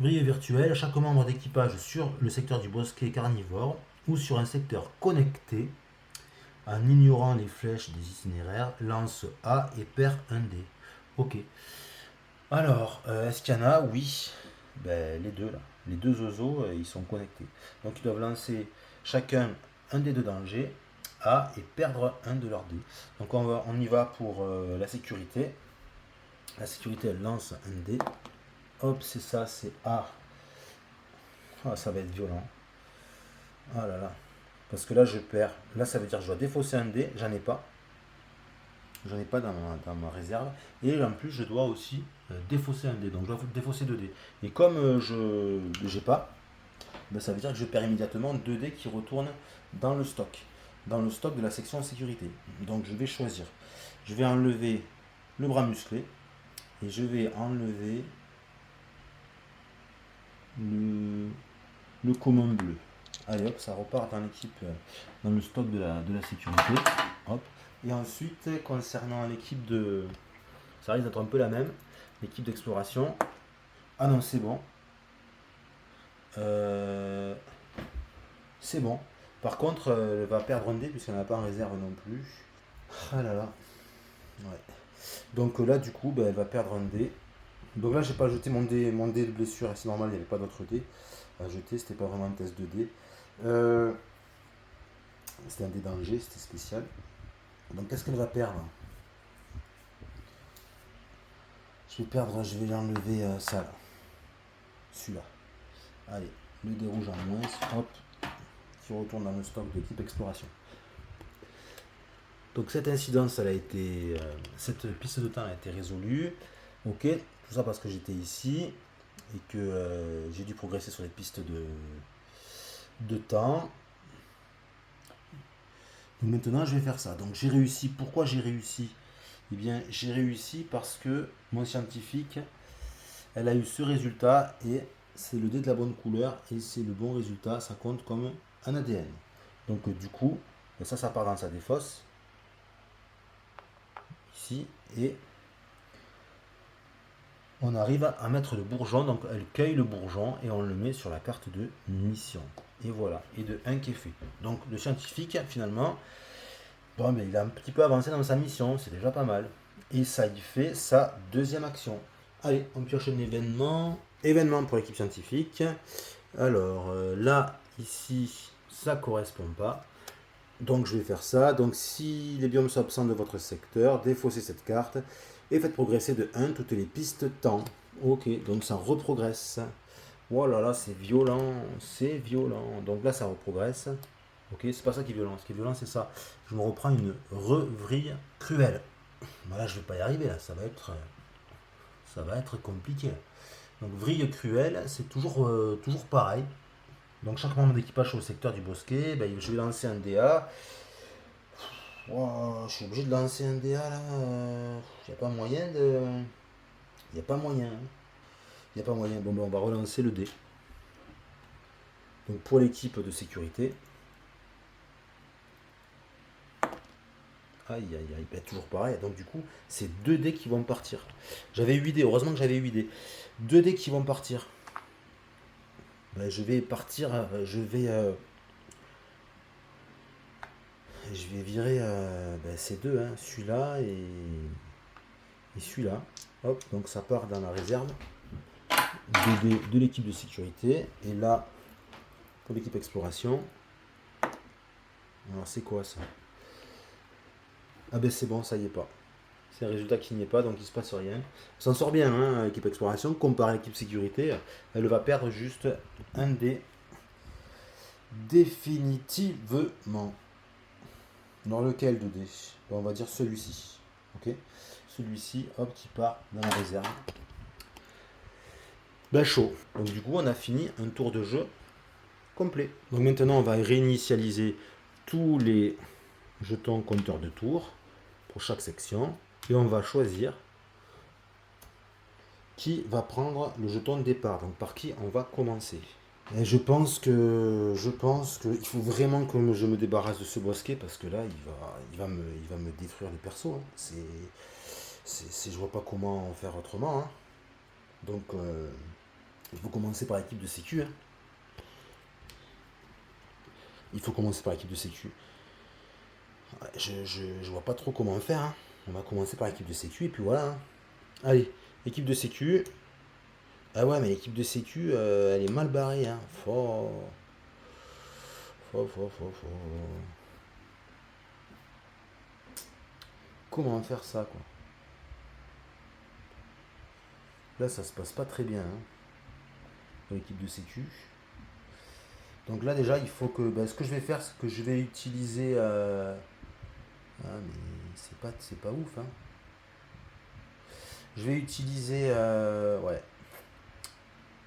Vrille virtuelle, chaque membre d'équipage sur le secteur du bosquet carnivore ou sur un secteur connecté, en ignorant les flèches des itinéraires, lance A et perd un dé. Ok. Alors, est-ce qu'il y en a? Oui. Ben, les deux là. Les deux oiseaux, ils sont connectés. Donc ils doivent lancer chacun un dé de danger, A, et perdre un de leurs dés. Donc on y va pour la sécurité. La sécurité, elle lance un dé. Hop, c'est ça, c'est A. Ah, ça va être violent. Ah là là. Parce que là, je perds. Là, ça veut dire que je dois défausser un dé. J'en ai pas. J'en ai pas dans ma réserve. Et en plus, je dois aussi défausser un dé. Donc je dois défausser 2 dés. Et comme je n'ai pas, ben, ça veut dire que je perds immédiatement 2 dés qui retournent dans le stock. Dans le stock de la section sécurité. Donc je vais choisir. Je vais enlever le bras musclé. Et je vais enlever le commun bleu. Allez hop, ça repart dans l'équipe, dans le stock de la sécurité. Hop. Et ensuite, concernant l'équipe de... Ça risque d'être un peu la même. L'équipe d'exploration. Ah non, c'est bon. C'est bon. Par contre, elle va perdre un dé puisqu'elle n'a pas en réserve non plus. Ah là là. Ouais. Donc là, du coup, ben, elle va perdre un dé. Donc là, j'ai pas jeté mon dé de blessure. C'est normal, il n'y avait pas d'autre dé à jeter. C'était pas vraiment un test de dé. C'était un dé danger, c'était spécial. Donc qu'est-ce qu'elle va perdre? Je vais enlever ça là. Celui-là. Allez, le dé rouge en moins, hop, qui retourne dans le stock de type exploration. Donc cette incidence, cette piste de temps a été résolue. Ok, tout ça parce que j'étais ici et que j'ai dû progresser sur les pistes de temps. Donc maintenant, je vais faire ça. Donc j'ai réussi. Pourquoi j'ai réussi? Eh bien, j'ai réussi parce que mon scientifique, elle a eu ce résultat et c'est le dé de la bonne couleur et c'est le bon résultat. Ça compte comme un ADN. Donc du coup, ça part dans sa défausse. Ici. Et on arrive à mettre le bourgeon. Donc elle cueille le bourgeon et on le met sur la carte de mission. Et voilà. Et de 1 qui est fait. Donc le scientifique, finalement... Bon, mais il a un petit peu avancé dans sa mission, c'est déjà pas mal. Et ça y fait sa deuxième action. Allez, on pioche un événement. Événement pour l'équipe scientifique. Alors là, ici, ça correspond pas. Donc je vais faire ça. Donc si les biomes sont absents de votre secteur, défaussez cette carte et faites progresser de 1 toutes les pistes temps. Ok, donc ça reprogresse. Oh là là, c'est violent, c'est violent. Donc là, ça reprogresse. Ok, c'est pas ça qui est violent. Ce qui est violent, c'est ça. Je me reprends une revrille cruelle. Voilà, je vais pas y arriver là. Ça va être compliqué. Donc vrille cruelle, c'est toujours pareil. Donc chaque membre d'équipage au secteur du bosquet, ben, je vais lancer un DA. Wow, je suis obligé de lancer un DA là. Il n'y a pas moyen de. Il n'y a pas moyen. Il n'y a pas moyen. Bon, ben, on va relancer le dé. Donc pour l'équipe de sécurité. Aïe aïe aïe, ben, toujours pareil. Donc du coup, c'est 2 dés qui vont partir. J'avais 8 dés, heureusement que j'avais 8 dés. 2 dés qui vont partir. Ben, je vais partir, je vais virer ben, ces deux, hein, celui-là et celui-là. Hop, donc ça part dans la réserve de l'équipe de sécurité. Et là, pour l'équipe exploration. Alors c'est quoi ça? Ah ben c'est bon, ça y est pas. C'est un résultat qui n'y est pas, donc il se passe rien. Elle s'en sort bien, hein, l'équipe exploration. Comparé à l'équipe sécurité, elle va perdre juste un dé. Définitivement. Dans lequel de dés? On va dire celui-ci. Ok, celui-ci, hop, qui part dans la réserve. Ben chaud. Donc du coup, on a fini un tour de jeu complet. Donc maintenant, on va réinitialiser tous les jetons compteurs de tours pour chaque section. Et on va choisir qui va prendre le jeton de départ. Donc par qui on va commencer. Et je pense que il faut vraiment que je me débarrasse de ce bosquet parce que là il va me détruire les persos. Hein. Je vois pas comment faire autrement. Hein. Donc il faut commencer par l'équipe de sécu. Hein. Il faut commencer par l'équipe de sécu. Je vois pas trop comment faire. Hein. On va commencer par l'équipe de sécu et puis voilà. Hein. Allez, équipe de sécu. Ah ouais, mais l'équipe de sécu, elle est mal barrée. Hein. Faut. Comment faire ça, quoi? Là, ça se passe pas très bien. Hein, dans l'équipe de sécu. Donc là, déjà, il faut que. Ben, ce que je vais faire, c'est que je vais utiliser. Ah, mais. c'est pas ouf, hein. Je vais utiliser... ouais,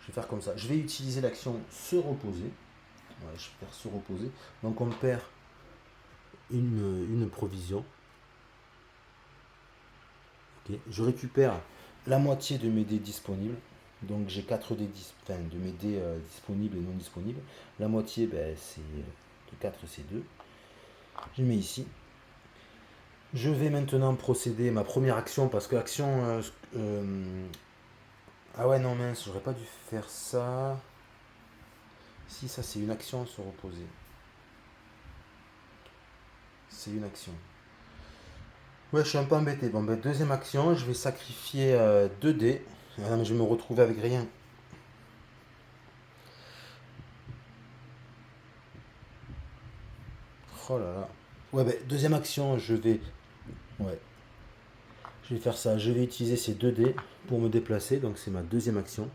je vais faire comme ça. Je vais utiliser l'action se reposer. Ouais, je vais faire se reposer. Donc on perd une provision. Ok. Je récupère la moitié de mes dés disponibles. Donc j'ai 4 dés enfin, de mes dés disponibles et non disponibles. La moitié, ben, c'est de 4, c'est 2. Je mets ici. Je vais maintenant procéder ma première action parce que action. Ah ouais, non, mince, j'aurais pas dû faire ça. Si, ça c'est une action se reposer. C'est une action. Ouais, je suis un peu embêté. Bon, ben, deuxième action, je vais sacrifier 2 dés. Ah, mais je vais me retrouver avec rien. Oh là là. Ouais, ben, deuxième action, je vais. Ouais, je vais faire ça. Je vais utiliser ces 2 dés pour me déplacer. Donc, c'est ma deuxième action.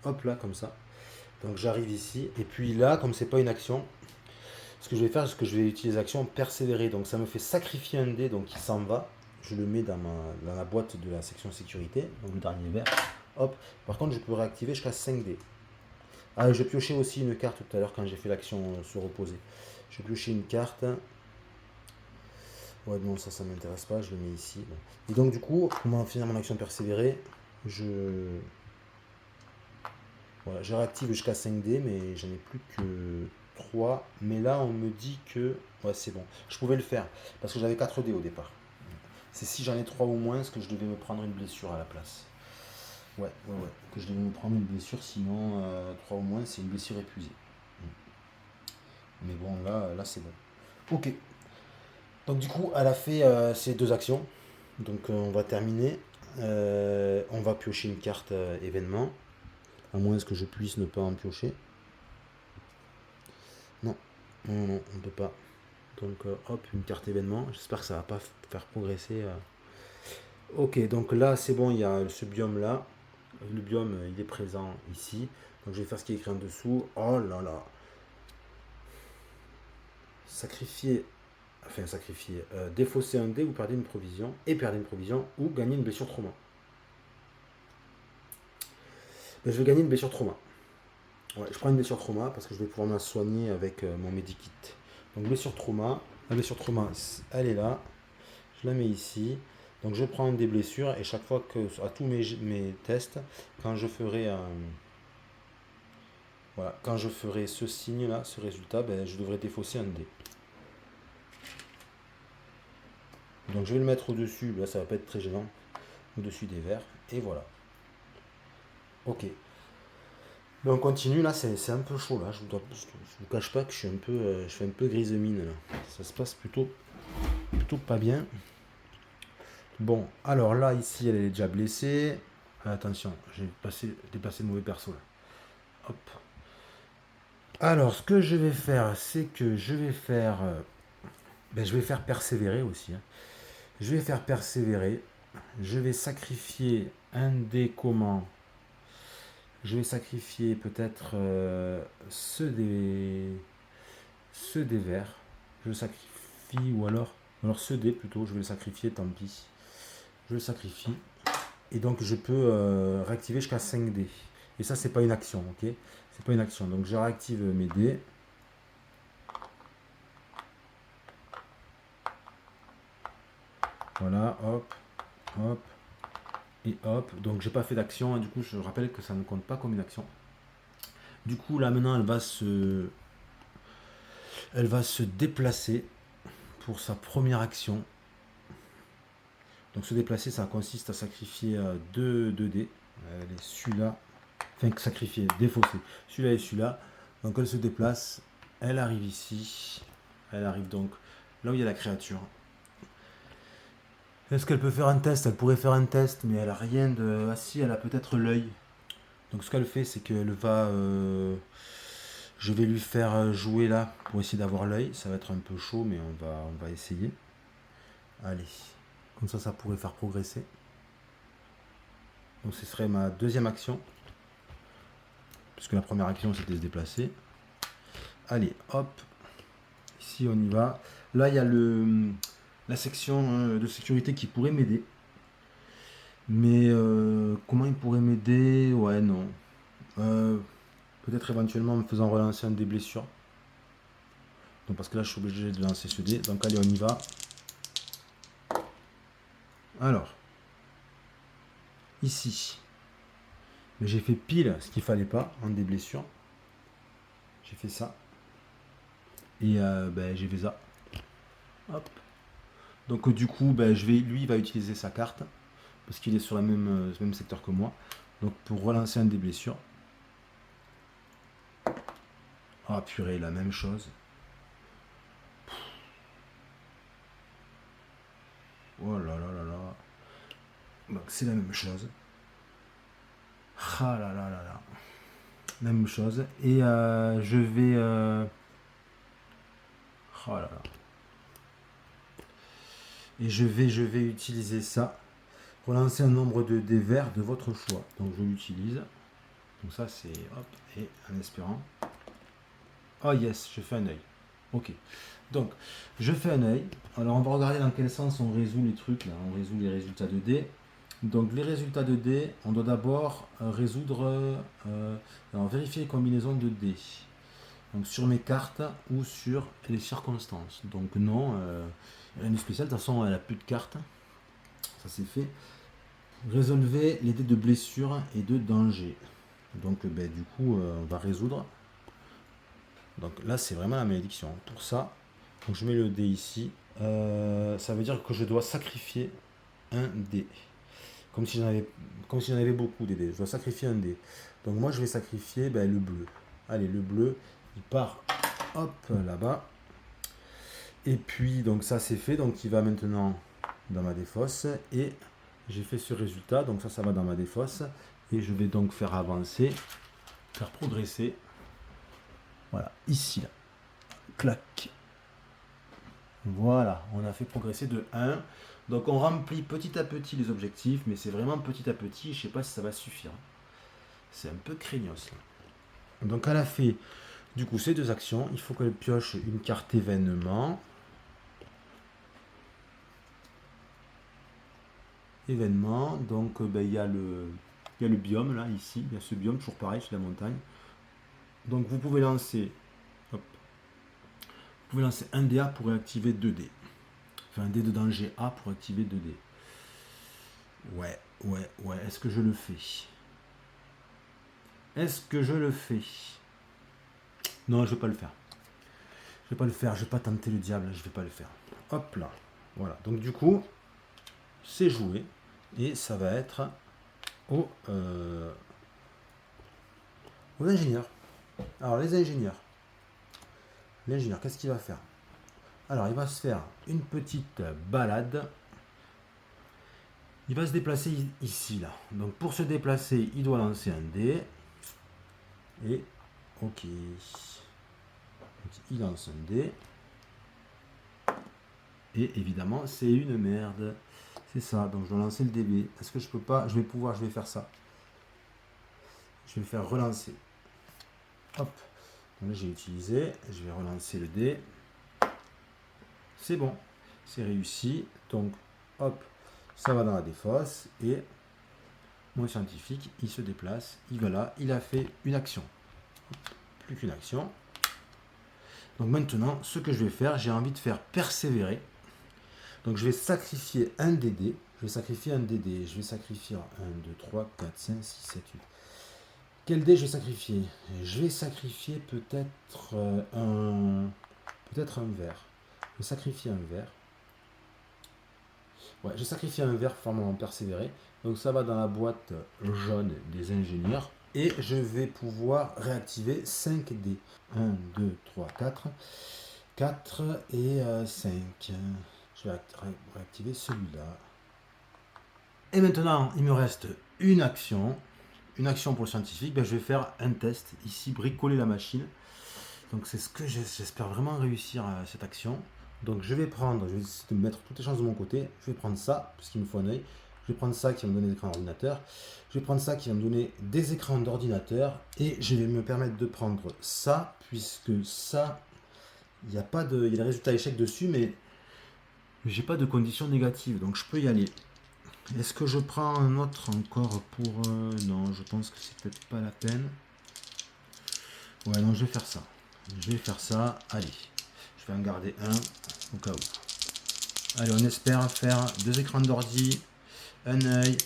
Hop là, comme ça. Donc, j'arrive ici. Et puis là, comme c'est pas une action, ce que je vais faire, c'est que je vais utiliser l'action persévérer. Donc, ça me fait sacrifier un dé, donc il s'en va. Je le mets dans la boîte de la section sécurité. Donc, le dernier vert. Hop. Par contre, je peux réactiver jusqu'à 5 dés. Ah, j'ai pioché aussi une carte tout à l'heure quand j'ai fait l'action se reposer. J'ai pioché une carte. Ouais, non, ça m'intéresse pas, je le mets ici. Bon. Et donc, du coup, comment finir mon action persévérer, voilà, je réactive jusqu'à 5 dés, mais j'en ai plus que 3. Mais là, on me dit que. Ouais, c'est bon. Je pouvais le faire, parce que j'avais 4 dés au départ. C'est si j'en ai 3 ou moins, ce que je devais me prendre une blessure à la place. Ouais. Que je devais me prendre une blessure, sinon 3 ou moins, c'est une blessure épuisée. Mais bon, là c'est bon. Ok. Donc du coup, elle a fait ces 2 actions. Donc on va terminer. On va piocher une carte événement. À moins que je puisse ne pas en piocher. Non, non, on ne peut pas. Donc hop, une carte événement. J'espère que ça va pas faire progresser. Ok, donc là c'est bon, il y a ce biome là. Le biome il est présent ici. Donc je vais faire ce qui est écrit en dessous. Oh là là. Sacrifier. Enfin sacrifier. Défausser un dé ou perdre une provision. Et perdre une provision ou gagner une blessure trauma. Ben, je vais gagner une blessure trauma. Ouais, je prends une blessure trauma parce que je vais pouvoir me soigner avec mon medikit. Donc blessure trauma. La blessure trauma, elle est là. Je la mets ici. Donc je prends des blessures et chaque fois que, à tous mes tests, quand je ferai voilà, quand je ferai ce signe là, ce résultat, ben, je devrais défausser un dé. Donc je vais le mettre au-dessus, là ça va pas être très gênant, au-dessus des verres, et voilà. Ok. Ben, on continue, là c'est un peu chaud là, je vous cache pas que je suis un peu grise mine là. Ça se passe plutôt pas bien. Bon, alors là ici elle est déjà blessée. Attention, j'ai déplacé le mauvais perso là. Hop. Alors, ce que je vais faire, c'est que je vais faire. Je vais faire persévérer aussi, hein. Je vais faire persévérer. Je vais sacrifier un des comment. Je vais sacrifier peut-être ceux des verts. Je le sacrifie, ou alors ceux des plutôt. Je vais le sacrifier, tant pis. Je le sacrifie. Et donc, je peux réactiver jusqu'à 5 dés. Et ça, c'est pas une action, ok? C'est pas une action. Donc, je réactive mes dés. Voilà, hop, hop, et hop. Donc j'ai pas fait d'action, et du coup je rappelle que ça ne compte pas comme une action. Du coup là maintenant elle va se déplacer pour sa première action. Donc se déplacer, ça consiste à sacrifier 2 dés. Elle est celui-là, enfin sacrifier, défausser. Celui-là et celui-là. Donc elle se déplace, elle arrive ici, elle arrive donc là où il y a la créature. Est-ce qu'elle peut faire un test? Elle pourrait faire un test, mais elle a rien de. Ah si, elle a peut-être l'œil. Donc ce qu'elle fait, c'est qu'elle va. Je vais lui faire jouer là pour essayer d'avoir l'œil. Ça va être un peu chaud, mais on va essayer. Allez. Comme ça pourrait faire progresser. Donc ce serait ma deuxième action. Puisque la première action, c'était se déplacer. Allez, hop. Ici, on y va. Là, il y a le. la section de sécurité qui pourrait m'aider. Mais comment il pourrait m'aider? Ouais, non. Peut-être éventuellement en me faisant relancer un des blessures. Donc parce que là, je suis obligé de lancer ce dé. Donc allez, on y va. Alors, ici. Mais j'ai fait pile ce qu'il fallait pas en des blessures. J'ai fait ça. Et ben, j'ai fait ça. Hop. Donc du coup, ben, lui, il va utiliser sa carte. Parce qu'il est sur le même secteur que moi. Donc pour relancer un des blessures. Ah purée, la même chose. Oh là là là là. Donc c'est la même chose. Ah là là là là. Même chose. Et je vais... Oh là là. Et je vais utiliser ça. Relancer un nombre de dés verts de votre choix. Donc je l'utilise. Donc ça c'est... Hop. Et en espérant... Oh yes, je fais un œil. Ok. Donc, je fais un œil. Alors, on va regarder dans quel sens on résout les trucs. Là. On résout les résultats de dés. Donc, les résultats de dés, on doit d'abord vérifier les combinaisons de dés. Donc, sur mes cartes ou sur les circonstances. Donc, non, rien de spécial. De toute façon, elle n'a plus de cartes. Ça, c'est fait. Résolvez les dés de blessure et de danger. Donc, ben, du coup, on va résoudre. Donc là, c'est vraiment la malédiction. Pour ça, donc je mets le dé ici. Ça veut dire que je dois sacrifier un dé. Comme si j'en avais beaucoup des dés. Je dois sacrifier un dé. Donc moi, je vais sacrifier ben, le bleu. Allez, le bleu, il part hop là-bas. Et puis, donc ça, c'est fait. Donc il va maintenant dans ma défausse. Et j'ai fait ce résultat. Donc ça va dans ma défausse. Et je vais donc faire avancer, faire progresser. Voilà, ici, là. Clac. Voilà, on a fait progresser de 1. Donc on remplit petit à petit les objectifs, mais c'est vraiment petit à petit. Je ne sais pas si ça va suffire. C'est un peu craignos. Là. Donc elle a fait, du coup, ces deux actions. Il faut qu'elle pioche une carte événement. Événement, donc ben, il y a le biome, là, ici. Il y a ce biome, toujours pareil, sur la montagne. Donc vous pouvez lancer... Hop, vous pouvez lancer un dé A pour réactiver 2 dés. Enfin, un dé de danger A pour activer 2 dés. Ouais. Est-ce que je le fais? Est-ce que je le fais? Non, je vais pas le faire. Je vais pas le faire. Je vais pas tenter le diable. Je vais pas le faire. Hop là. Voilà. Donc du coup, c'est joué. Et ça va être aux ingénieurs. Alors, les ingénieurs. L'ingénieur, qu'est-ce qu'il va faire? Alors, il va se faire une petite balade. Il va se déplacer ici, là. Donc, pour se déplacer, il doit lancer un dé. Et, ok. Donc, il lance un dé. Et évidemment, c'est une merde. C'est ça. Donc, je dois lancer le DB. Est-ce que je peux pas? Je vais faire ça. Je vais faire relancer. Hop. Donc là, j'ai utilisé. Je vais relancer le dé. C'est bon. C'est réussi. Donc, hop. Ça va dans la défausse. Et mon scientifique, il se déplace. Il va là. Il a fait une action. Plus qu'une action. Donc maintenant, ce que je vais faire, j'ai envie de faire persévérer. Donc je vais sacrifier un des dés. Je vais sacrifier un des dés. Je vais sacrifier 1, 2, 3, 4, 5, 6, 7, 8. Quel dé je vais sacrifier? Je vais sacrifier peut-être un vert. Je vais sacrifier un vert. Ouais, j'ai sacrifié un vert pour m'en persévérer. Donc ça va dans la boîte jaune des ingénieurs. Et je vais pouvoir réactiver 5 dés. 1, 2, 3, 4. 4 et 5. Je vais réactiver celui-là. Et maintenant, il me reste une action. Une action pour le scientifique. Ben, je vais faire un test. Ici, bricoler la machine. Donc c'est ce que j'espère vraiment réussir à cette action. Donc je vais essayer de mettre toutes les chances de mon côté. Je vais prendre ça, parce qu'il me faut un œil. Je vais prendre ça qui va me donner des écrans d'ordinateur. Je vais prendre ça qui va me donner des écrans d'ordinateur. Et je vais me permettre de prendre ça, puisque ça, il y a le résultat échec dessus, mais J'ai pas de conditions négatives, donc je peux y aller. Est-ce que je prends un autre encore pour... non, je pense que c'est peut-être pas la peine. Ouais, non, je vais faire ça. Je vais faire ça. Allez, je vais en garder un au cas où. Allez, on espère faire 2 écrans d'ordi, un œil.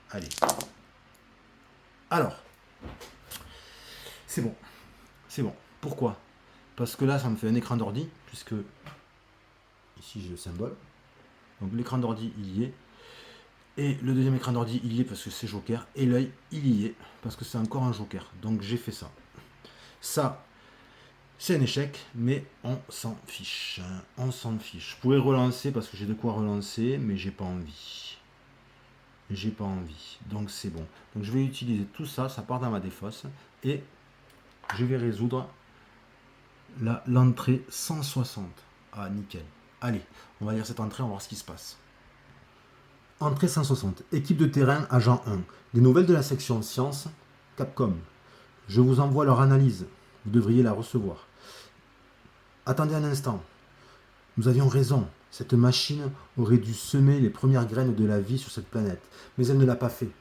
Allez. Alors, c'est bon. C'est bon. Pourquoi? Parce que là, ça me fait un écran d'ordi, puisque ici j'ai le symbole. Donc l'écran d'ordi, il y est. Et le deuxième écran d'ordi, il y est parce que c'est joker. Et l'œil, il y est parce que c'est encore un joker. Donc j'ai fait ça. Ça, c'est un échec, mais on s'en fiche. On s'en fiche. Je pourrais relancer parce que j'ai de quoi relancer, mais j'ai pas envie. J'ai pas envie. Donc c'est bon. Donc je vais utiliser tout ça, ça part dans ma défausse. Et je vais résoudre l'entrée 160. Ah, nickel. Allez, on va lire cette entrée, on va voir ce qui se passe. Entrée 160. Équipe de terrain, agent 1. Des nouvelles de la section sciences, Capcom. Je vous envoie leur analyse. Vous devriez la recevoir. Attendez un instant. Nous avions raison. Cette machine aurait dû semer les premières graines de la vie sur cette planète. Mais elle ne l'a pas fait.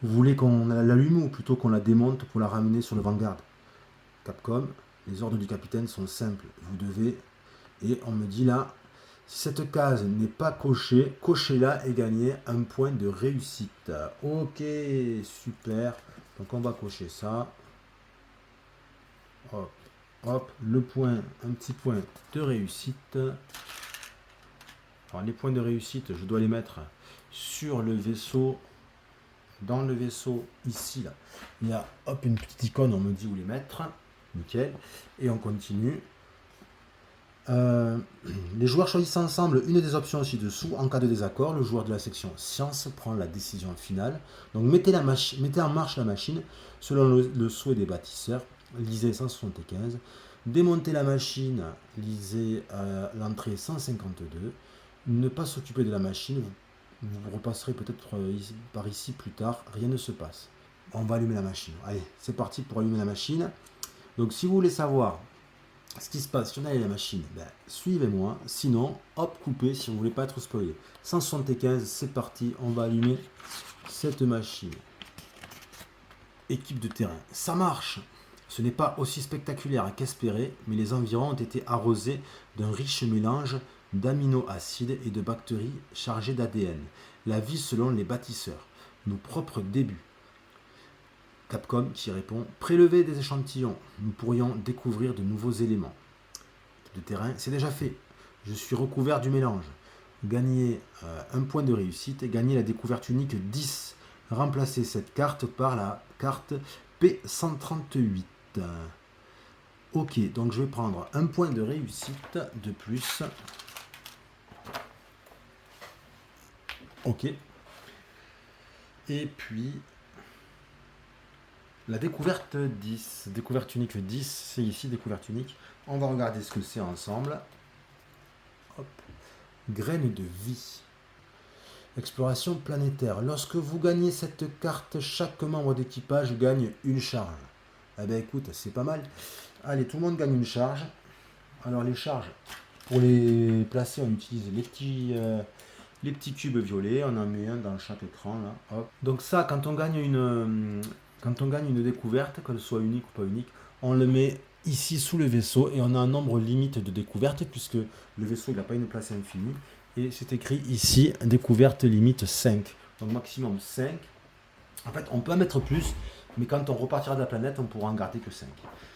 Vous voulez qu'on l'allume ou plutôt qu'on la démonte pour la ramener sur le Vanguard? Capcom, les ordres du capitaine sont simples. Vous devez... Et on me dit là, si cette case n'est pas cochée, cochez-la et gagnez un point de réussite. Ok, super. Donc on va cocher ça. Hop, hop, le point, un petit point de réussite. Alors les points de réussite, je dois les mettre sur le vaisseau. Dans le vaisseau, ici, là, il y a hop, une petite icône, on me dit où les mettre. Nickel. Et on continue. Les joueurs choisissent ensemble une des options ci-dessous. En cas de désaccord, le joueur de la section science prend la décision finale. Donc mettez en marche la machine selon le souhait des bâtisseurs. Lisez 175. Démontez la machine. Lisez l'entrée 152. Ne pas s'occuper de la machine. Vous repasserez peut-être par ici plus tard. Rien ne se passe. On va allumer la machine. Allez, c'est parti pour allumer la machine. Donc si vous voulez savoir ce qui se passe si on allume la machine, suivez-moi. Sinon, hop, coupez si vous ne voulez pas être spoilé. 175, c'est parti. On va allumer cette machine. Équipe de terrain. Ça marche. Ce n'est pas aussi spectaculaire qu'espéré, mais les environs ont été arrosés d'un riche mélange d'aminoacides et de bactéries chargées d'ADN. La vie selon les bâtisseurs. Nos propres débuts. Capcom qui répond « Prélevez des échantillons, nous pourrions découvrir de nouveaux éléments. » De terrain, c'est déjà fait. Je suis recouvert du mélange. Gagnez un point de réussite et gagnez la découverte unique 10. Remplacez cette carte par la carte P138. Ok, donc je vais prendre un point de réussite de plus. Ok. Et puis... la découverte 10, découverte unique 10, c'est ici, découverte unique. On va regarder ce que c'est ensemble. Hop. Graines de vie. Exploration planétaire. Lorsque vous gagnez cette carte, chaque membre d'équipage gagne une charge. Eh bien écoute, c'est pas mal. Allez, tout le monde gagne une charge. Alors les charges, pour les placer, on utilise les petits cubes violets. On en met un dans chaque écran. Là. Hop. Donc ça, quand on gagne une découverte, qu'elle soit unique ou pas unique, on le met ici sous le vaisseau et on a un nombre limite de découvertes puisque le vaisseau n'a pas une place infinie. Et c'est écrit ici, découverte limite 5. Donc maximum 5. En fait, on peut en mettre plus, mais quand on repartira de la planète, on pourra en garder que 5.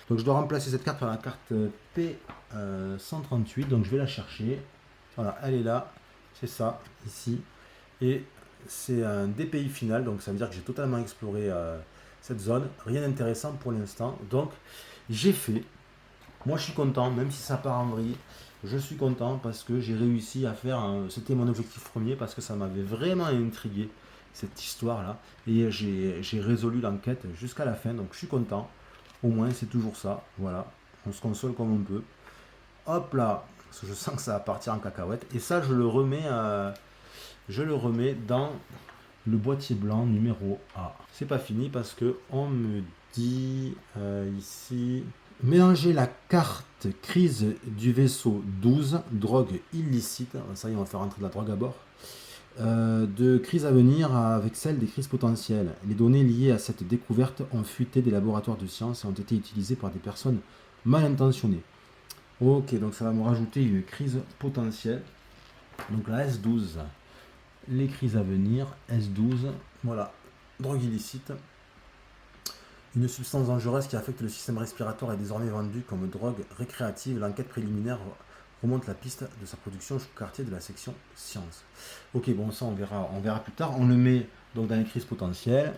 Donc je dois remplacer cette carte par la carte P138. Donc je vais la chercher. Voilà, elle est là. C'est ça, ici. Et c'est un DPI final, donc ça veut dire que j'ai totalement exploré cette zone. Rien d'intéressant pour l'instant. Donc j'ai fait. Moi je suis content, même si ça part en vrille. Je suis content parce que j'ai réussi à faire. C'était mon objectif premier parce que ça m'avait vraiment intrigué cette histoire-là. Et j'ai résolu l'enquête jusqu'à la fin. Donc je suis content. Au moins c'est toujours ça. Voilà. On se console comme on peut. Hop là. Parce que je sens que ça va partir en cacahuète. Et ça je le remets dans le boîtier blanc numéro A. C'est pas fini parce que on me dit ici Mélanger la carte crise du vaisseau 12, drogue illicite, ça y est, on va faire rentrer de la drogue à bord, de crise à venir avec celle des crises potentielles. Les données liées à cette découverte ont fuité des laboratoires de sciences et ont été utilisées par des personnes mal intentionnées. Ok, donc ça va me rajouter une crise potentielle. Donc la S12, les crises à venir, S12, voilà, drogue illicite. Une substance dangereuse qui affecte le système respiratoire est désormais vendue comme drogue récréative. L'enquête préliminaire remonte la piste de sa production jusqu'au quartier de la section sciences. Ok, bon, ça on verra plus tard. On le met donc dans les crises potentielles.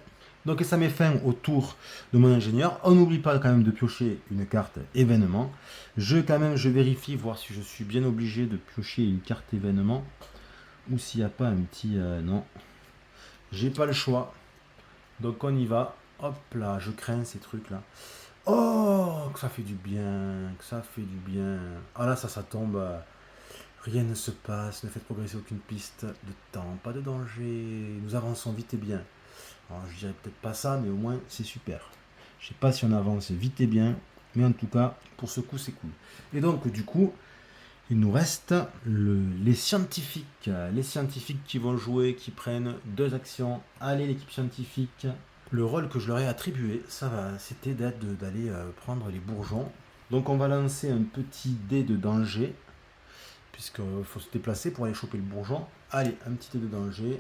Donc ça met fin au tour de mon ingénieur. On n'oublie pas quand même de piocher une carte événement. Je vérifie, voir si je suis bien obligé de piocher une carte événement. Ou s'il n'y a pas un petit... non, j'ai pas le choix. Donc on y va. Hop là, je crains ces trucs là. Oh, que ça fait du bien, que ça fait du bien. Ah là, ça tombe. Rien ne se passe, ne faites progresser aucune piste de temps, pas de danger. Nous avançons vite et bien. Alors, je dirais peut-être pas ça, mais au moins c'est super. Je sais pas si on avance vite et bien, mais en tout cas, pour ce coup, c'est cool. Et donc, du coup, il nous reste les scientifiques. Les scientifiques qui vont jouer, qui prennent 2 actions. Allez, l'équipe scientifique. Le rôle que je leur ai attribué, c'était d'aller prendre les bourgeons. Donc on va lancer un petit dé de danger, puisqu'il faut se déplacer pour aller choper le bourgeon. Allez, un petit dé de danger.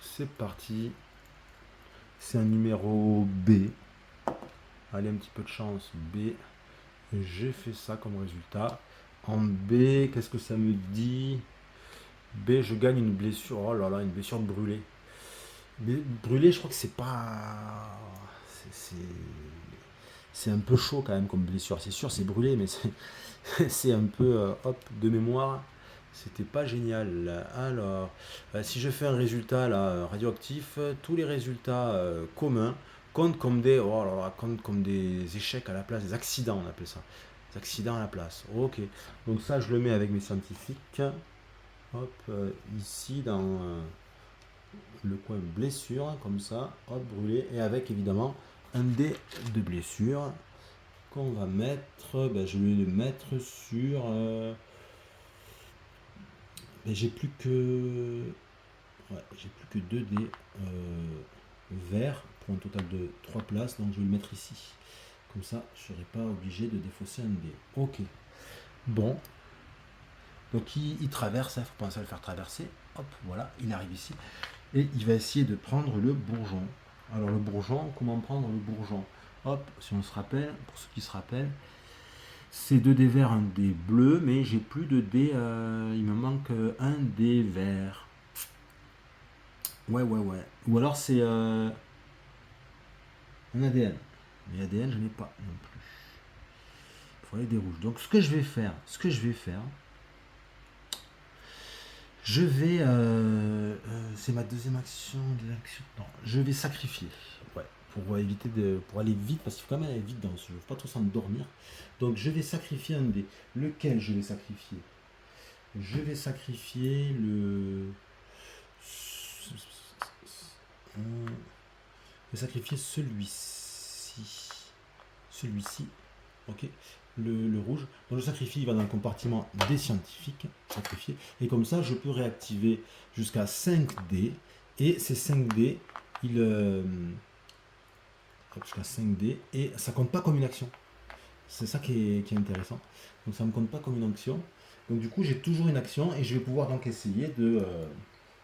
C'est parti. C'est un numéro B. Allez, un petit peu de chance, B. J'ai fait ça comme résultat. En B, qu'est-ce que ça me dit? B, je gagne une blessure. Oh là là, une blessure de brûlé. Mais brûlé, je crois que c'est pas. C'est un peu chaud quand même comme blessure. C'est sûr, c'est brûlé, mais c'est un peu. Hop, de mémoire. C'était pas génial. Alors, si je fais un résultat là, radioactif, tous les résultats communs comptent comme des. Oh là là, comptent comme des échecs à la place, des accidents, on appelle ça. Des accidents à la place. Ok. Donc ça, je le mets avec mes scientifiques. Hop, ici dans le coin blessure, comme ça, hop, brûlé, et avec évidemment un dé de blessure qu'on va mettre, je vais le mettre sur, j'ai plus que, j'ai plus que 2 dés verts pour un total de 3 places, donc je vais le mettre ici. Comme ça, je ne serai pas obligé de défausser un dé. Ok. Bon. Donc il traverse, il faut penser à le faire traverser. Hop, voilà, il arrive ici. Et il va essayer de prendre le bourgeon. Alors le bourgeon, comment prendre le bourgeon? Hop, si on se rappelle, pour ceux qui se rappellent, c'est 2 dés verts, un dé bleu, mais j'ai plus de dés, il me manque un dé vert. Ouais. Ou alors c'est un ADN. Mais ADN, je n'ai pas non plus. Il faut aller des rouges. Donc ce que je vais faire, c'est ma deuxième action. Non, je vais sacrifier. Ouais, pour éviter pour aller vite, parce qu'il faut quand même aller vite dans ce jeu. Faut pas trop s'endormir. Donc je vais sacrifier un dé. Lequel je vais sacrifier? Je vais sacrifier le. Je vais sacrifier celui-ci. Celui-ci. Ok. Le rouge. Donc je sacrifie, il va dans le compartiment des scientifiques. Sacrifier. Et comme ça, je peux réactiver jusqu'à 5 dés. Et ces 5 dés, jusqu'à 5 dés. Et ça compte pas comme une action. C'est ça qui est intéressant. Donc ça ne me compte pas comme une action. Donc du coup, j'ai toujours une action et je vais pouvoir donc essayer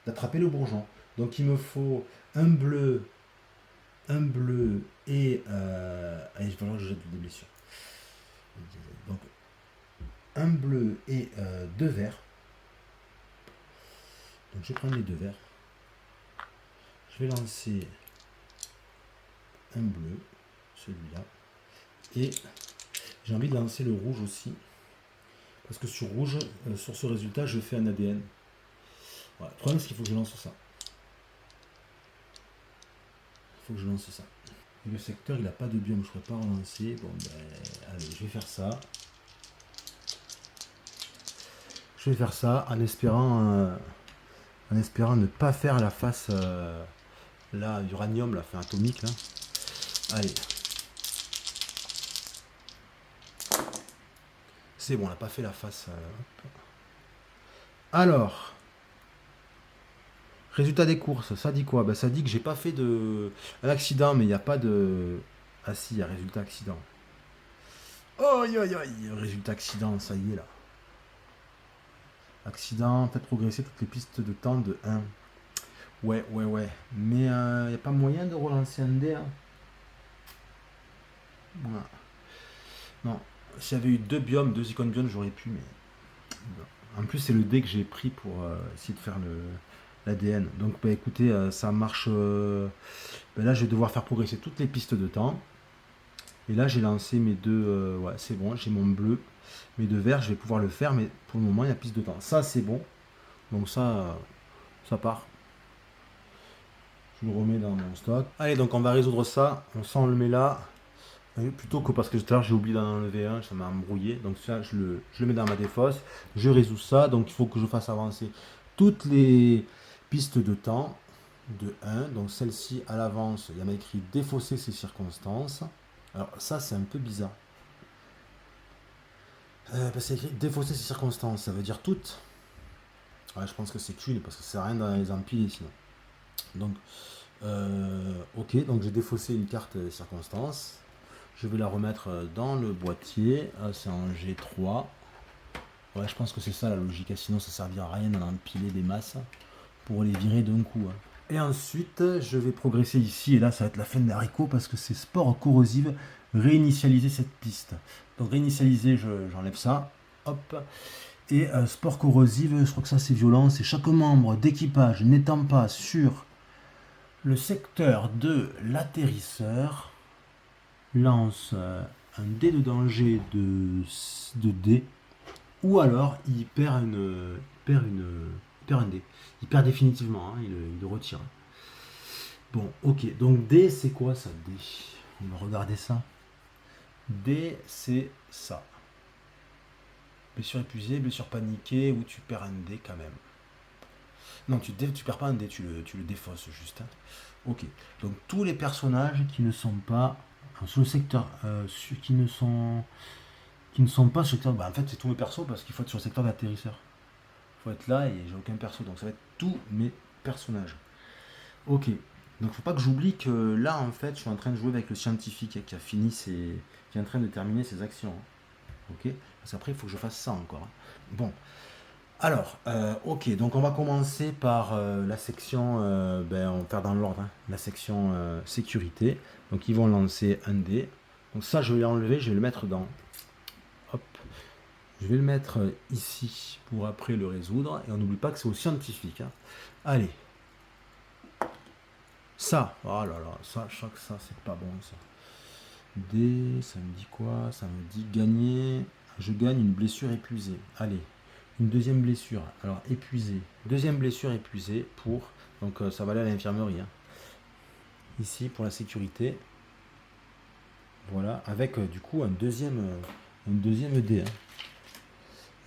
d'attraper le bourgeon. Donc il me faut un bleu et il va falloir que je jette des blessures. Donc un bleu et 2 verts. Donc je prends les 2 verts. Je vais lancer un bleu, celui-là. Et j'ai envie de lancer le rouge aussi. Parce que sur rouge, sur ce résultat, je fais un ADN. Voilà. Le problème, c'est qu'il faut que je lance ça. Et le secteur, il n'a pas de biome, je ne pourrais pas relancer. Bon, allez, je vais faire ça. Je vais faire ça en espérant ne pas faire la face là, uranium, la fin atomique. Là. Allez. C'est bon, on n'a pas fait la face. Alors, résultat des courses, ça dit quoi? Ben, ça dit que j'ai pas fait un accident, mais il n'y a pas de... Ah si, il y a résultat accident. Oh, aïe, aïe, aïe, résultat accident, ça y est là. Accident, peut-être progresser toutes les pistes de temps de 1. Ouais, ouais, ouais. Mais il n'y a pas moyen de relancer un dé, hein. Voilà. Non, s'il y avait eu deux biomes, deux icônes biomes, j'aurais pu, mais... En plus, c'est le dé que j'ai pris pour essayer de faire l'ADN. Donc, bah, écoutez, ça marche... bah, là, je vais devoir faire progresser toutes les pistes de temps. Et là, j'ai lancé mes deux... ouais, c'est bon, j'ai mon bleu. Mes deux verts, je vais pouvoir le faire, mais pour le moment, il y a piste de temps. Ça, c'est bon. Donc ça part. Je le remets dans mon stock. Allez, donc on va résoudre ça. On s'en le met là. Plutôt que parce que tout à l'heure j'ai oublié d'en enlever un, ça m'a embrouillé. Donc ça, je le mets dans ma défausse. Je résous ça. Donc il faut que je fasse avancer toutes les pistes de temps de 1. Donc celle-ci à l'avance, il y en a écrit défausser ces circonstances. Alors ça, c'est un peu bizarre. Parce que c'est écrit défausser ces circonstances. Ça veut dire toutes. Ouais, je pense que c'est qu'une parce que ça sert à rien dans les empiler sinon. Donc, ok, donc j'ai défaussé une carte circonstance. Je vais la remettre dans le boîtier. Ah, c'est en G3. Ouais, je pense que c'est ça la logique. Sinon, ça servira à rien d'en empiler des masses pour les virer d'un coup. Et ensuite, je vais progresser ici. Et là, ça va être la fin des haricots parce que c'est sport corrosive. Réinitialiser cette piste. Donc, réinitialiser, j'enlève ça. Hop. Et sport corrosive, je crois que ça c'est violent. C'est chaque membre d'équipage n'étant pas sur le secteur de l'atterrisseur lance un dé de danger de dé, ou alors il perd un dé. Il perd définitivement, hein, il le retire. Bon, ok, donc dé c'est quoi ça? Dé. On va regarder ça. Dé c'est ça. Blessure épuisée, blessure paniquée, ou tu perds un dé quand même. Non, tu perds pas un dé, tu le défausses juste. Hein. Ok, donc tous les personnages qui ne sont pas sur le secteur, qui ne sont pas sur le secteur, bah en fait c'est tous mes persos parce qu'il faut être sur le secteur d'atterrisseur. Il faut être là et j'ai aucun perso, donc ça va être tous mes personnages. Ok, donc faut pas que j'oublie que là en fait je suis en train de jouer avec le scientifique qui est en train de terminer ses actions. Ok, parce qu'après il faut que je fasse ça encore. Bon. Alors, ok, donc on va commencer par la section, on va faire dans l'ordre, hein, la section sécurité. Donc ils vont lancer un dé. Donc ça, je vais l'enlever, je vais le mettre dans... Hop. Je vais le mettre ici pour après le résoudre. Et on n'oublie pas que c'est au scientifique. Hein. Allez. Ça, oh là là, ça, je crois que ça, c'est pas bon ça. Dé, ça me dit quoi? Ça me dit gagner. Je gagne une blessure épuisée. Allez. Une deuxième blessure, alors épuisée. Deuxième blessure épuisée pour... Donc ça va aller à l'infirmerie. Hein. Ici pour la sécurité. Voilà, avec du coup un deuxième dé. Hein.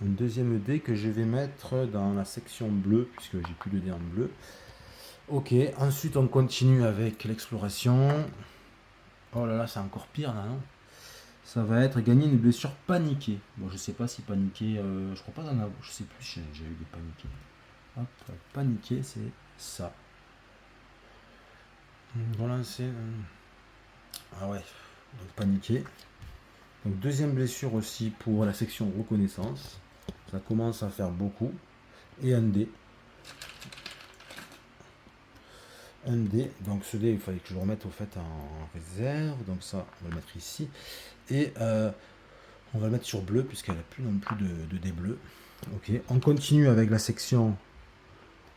Un deuxième dé que je vais mettre dans la section bleue, puisque j'ai plus de dés en bleu. Ok, ensuite on continue avec l'exploration. Oh là là, c'est encore pire là, non? Ça va être gagner une blessure paniquée. Bon, je sais pas si paniquée, je crois pas d'en avoir. Je sais plus, j'ai eu des paniqués. Hop, paniquer, c'est ça. Relancer. Ah ouais, donc paniquer. Donc deuxième blessure aussi pour la section reconnaissance. Ça commence à faire beaucoup. Et un dé. Un dé. Donc ce dé, il fallait que je le remette au fait en réserve. Donc ça, on va le mettre ici. Et on va le mettre sur bleu puisqu'elle n'a plus non plus de dés bleus. Ok, on continue avec la section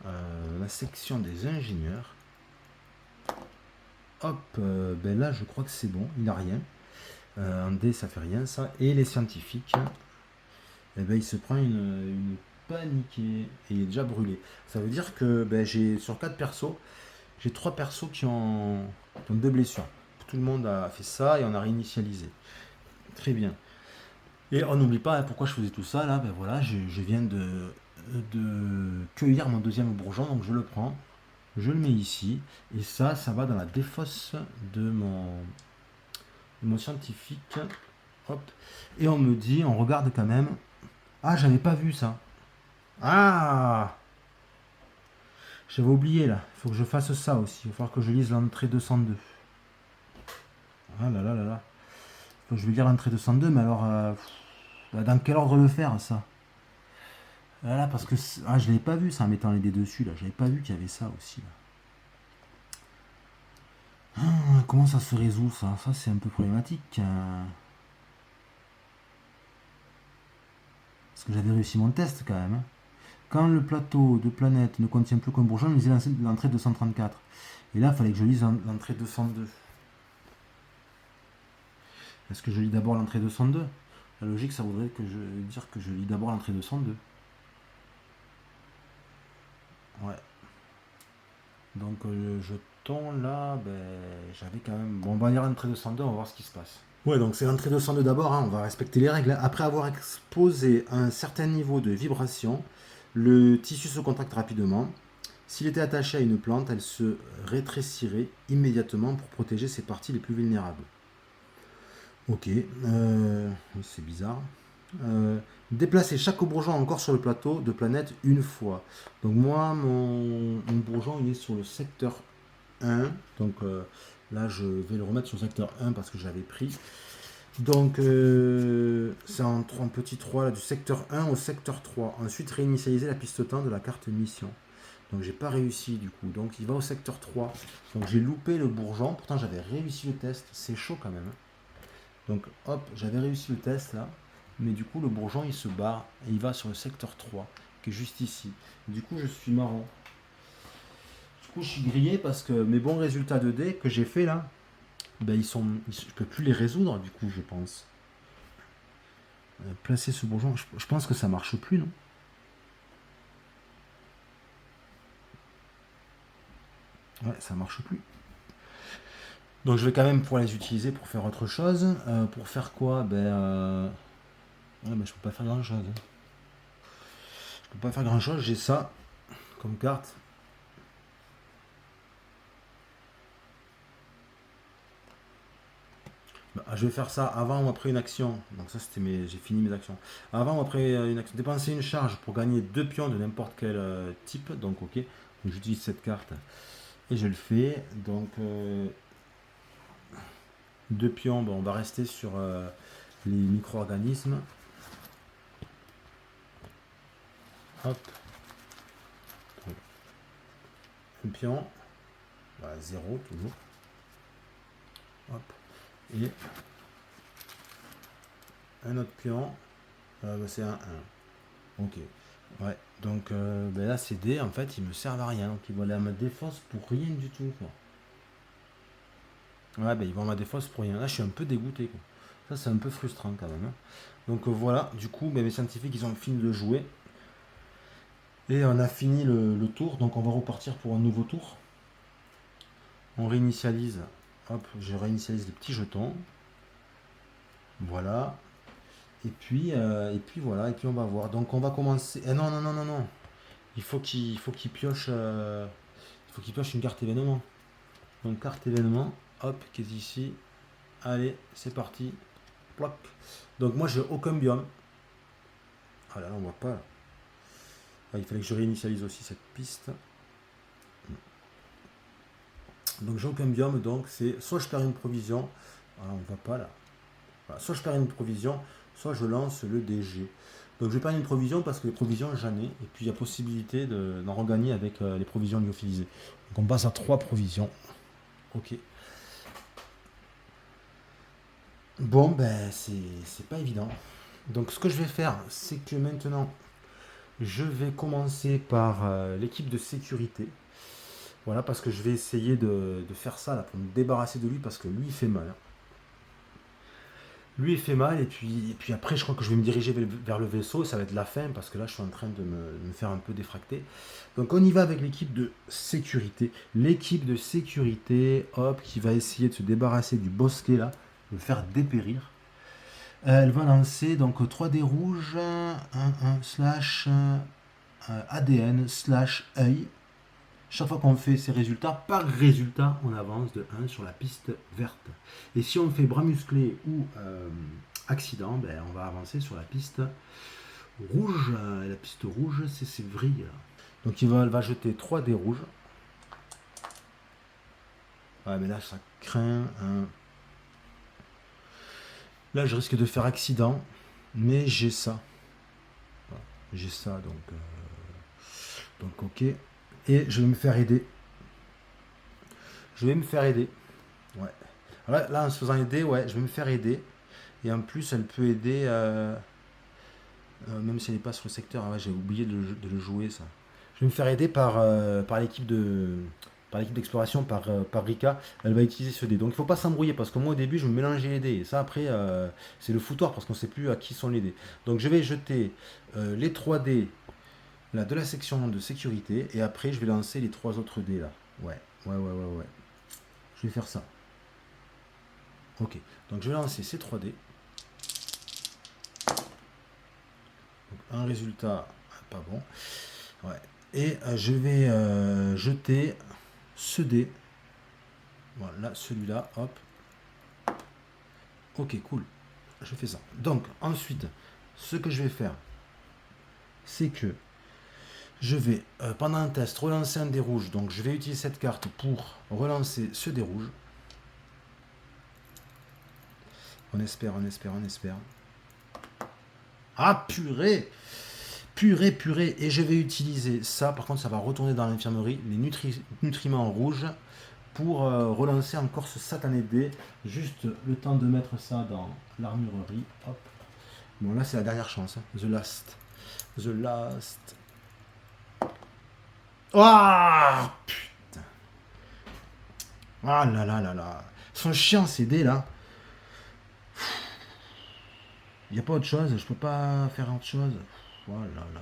des ingénieurs. Hop, ben là je crois que c'est bon, il n'a rien. En D ça fait rien ça. Et les scientifiques, eh ben, il se prend une paniquée et il est déjà brûlé. Ça veut dire que ben, j'ai sur 4 persos, j'ai 3 persos qui ont 2 blessures. Tout le monde a fait ça et on a réinitialisé. Très bien. Et on n'oublie pas hein, pourquoi je faisais tout ça là. Ben voilà, je viens de cueillir mon deuxième bourgeon, donc je le prends, je le mets ici, et ça va dans la défausse de mon scientifique. Hop. Et on me dit, on regarde quand même. Ah, j'avais pas vu ça. Ah, j'avais oublié là. Il faut que je fasse ça aussi. Il va falloir que je lise l'entrée 202. Ah là là là là. Faut que je vais lire l'entrée 202, mais alors, dans quel ordre le faire ça? Là, parce que je l'avais pas vu ça en mettant les dés dessus là. J'avais pas vu qu'il y avait ça aussi là. Comment ça se résout ça? Ça c'est un peu problématique. Parce que j'avais réussi mon test quand même. Hein. Quand le plateau de planète ne contient plus qu'un bourgeon, je lisais l'entrée 234. Et là, il fallait que je lise l'entrée 202. Est-ce que je lis d'abord l'entrée 202? La logique, ça voudrait dire que je lis d'abord l'entrée 202. Ouais. Donc le jeton là, j'avais quand même... Bon, on va lire l'entrée 202, on va voir ce qui se passe. Ouais, donc c'est l'entrée 202 d'abord, hein, on va respecter les règles. Après avoir exposé un certain niveau de vibration, le tissu se contracte rapidement. S'il était attaché à une plante, elle se rétrécirait immédiatement pour protéger ses parties les plus vulnérables. Ok, c'est bizarre. Déplacer chaque bourgeon encore sur le plateau de planète une fois. Donc moi, mon bourgeon, il est sur le secteur 1. Donc là, je vais le remettre sur le secteur 1 parce que j'avais pris. Donc c'est en petit 3, là, du secteur 1 au secteur 3. Ensuite, réinitialiser la piste temps de la carte mission. Donc j'ai pas réussi du coup. Donc il va au secteur 3. Donc j'ai loupé le bourgeon. Pourtant j'avais réussi le test. C'est chaud quand même. Donc hop, j'avais réussi le test là. Mais du coup le bourgeon il se barre et il va sur le secteur 3 qui est juste ici. Du coup je suis marrant. Du coup je suis grillé parce que mes bons résultats de dés que j'ai fait là, je peux plus les résoudre du coup je pense. Placer ce bourgeon, je pense que ça marche plus non. Ouais, ça marche plus. Donc je vais quand même pouvoir les utiliser pour faire autre chose. Pour faire quoi? Je peux pas faire grand chose. Je peux pas faire grand chose, j'ai ça comme carte. Je vais faire ça avant ou après une action. Donc ça c'était j'ai fini mes actions. Avant ou après une action. Dépenser une charge pour gagner 2 pions de n'importe quel type. Donc ok. Donc j'utilise cette carte. Et je le fais. Donc 2 pions, on va rester sur les micro-organismes. Hop. Un pion. 0 toujours. Hop. Et un autre pion. C'est un 1. Ok. Ouais. Donc là ces dés en fait ils me servent à rien. Donc ils vont aller à ma défense pour rien du tout. Quoi. Ouais, ils vont à ma défense pour rien. Là je suis un peu dégoûté. Quoi. Ça c'est un peu frustrant quand même. Hein. Donc voilà, du coup mes scientifiques ils ont fini de jouer. Et on a fini le tour, donc on va repartir pour un nouveau tour. On réinitialise. Hop, je réinitialise les petits jetons. Voilà. Et puis voilà, et puis on va voir. Donc on va commencer. Non, non, non, non, non. Il faut qu'il pioche. Il faut qu'il pioche une carte événement. Donc carte événement, hop, qui est ici. Allez, c'est parti. Ploc. Donc moi j'ai aucun biome. Ah là, on voit pas. Là. Ah, il fallait que je réinitialise aussi cette piste. Donc j'ai aucun biome, donc c'est soit je perds une provision. Ah, on va pas là. Voilà, soit je perds une provision, soit je lance le DG. Donc je vais perdre une provision parce que les provisions j'en ai. Et puis il y a possibilité d'en regagner avec les provisions lyophilisées. Donc on passe à 3 provisions. Ok. Bon, c'est pas évident. Donc ce que je vais faire, c'est que maintenant, je vais commencer par l'équipe de sécurité. Voilà, parce que je vais essayer de faire ça là, pour me débarrasser de lui, parce que lui, il fait mal. Lui, il fait mal, et puis après, je crois que je vais me diriger vers le vaisseau, et ça va être la fin, parce que là, je suis en train de me faire un peu défracter. Donc, on y va avec l'équipe de sécurité. L'équipe de sécurité, hop, qui va essayer de se débarrasser du bosquet, là, de le faire dépérir. Elle va lancer donc 3 dés rouges, 1 slash ADN slash œil. Chaque fois qu'on fait ces résultats, par résultat, on avance de 1 sur la piste verte. Et si on fait bras musclés ou accident, ben, on va avancer sur la piste rouge. La piste rouge, c'est Sévry. Donc elle va jeter 3 dés rouges. Ouais, mais là, ça craint. Hein. Là, je risque de faire accident. Mais j'ai ça. Voilà. J'ai ça, donc ok. Et je vais me faire aider. Je vais me faire aider. Ouais. Là, en se faisant aider, ouais, je vais me faire aider. Et en plus, elle peut aider, même si elle n'est pas sur le secteur. Ah ouais, j'ai oublié de le jouer, ça. Je vais me faire aider par l'équipe d'exploration, par Rika. Elle va utiliser ce dé. Donc il ne faut pas s'embrouiller parce que moi au début je me mélangeais les dés. Et ça après c'est le foutoir parce qu'on ne sait plus à qui sont les dés. Donc je vais jeter les 3 dés là, de la section de sécurité et après je vais lancer les 3 autres dés là. Ouais. Je vais faire ça. Ok. Donc je vais lancer ces 3 dés. Donc, un résultat pas bon. Ouais. Et je vais jeter ce dé. Voilà, celui-là, hop. Ok, cool. Je fais ça. Donc, ensuite, ce que je vais faire, c'est que je vais, pendant un test, relancer un dé rouge. Donc, je vais utiliser cette carte pour relancer ce dé rouge. On espère. Ah, purée! Purée. Et je vais utiliser ça. Par contre, ça va retourner dans l'infirmerie. Les nutriments rouges pour relancer encore ce satané dé. Juste le temps de mettre ça dans l'armurerie. Hop. Bon, là, c'est la dernière chance. Hein. The last. Ah, putain. Ah là. Sont chiants ces dés là. Il n'y a pas autre chose. Je peux pas faire autre chose. Oh là là.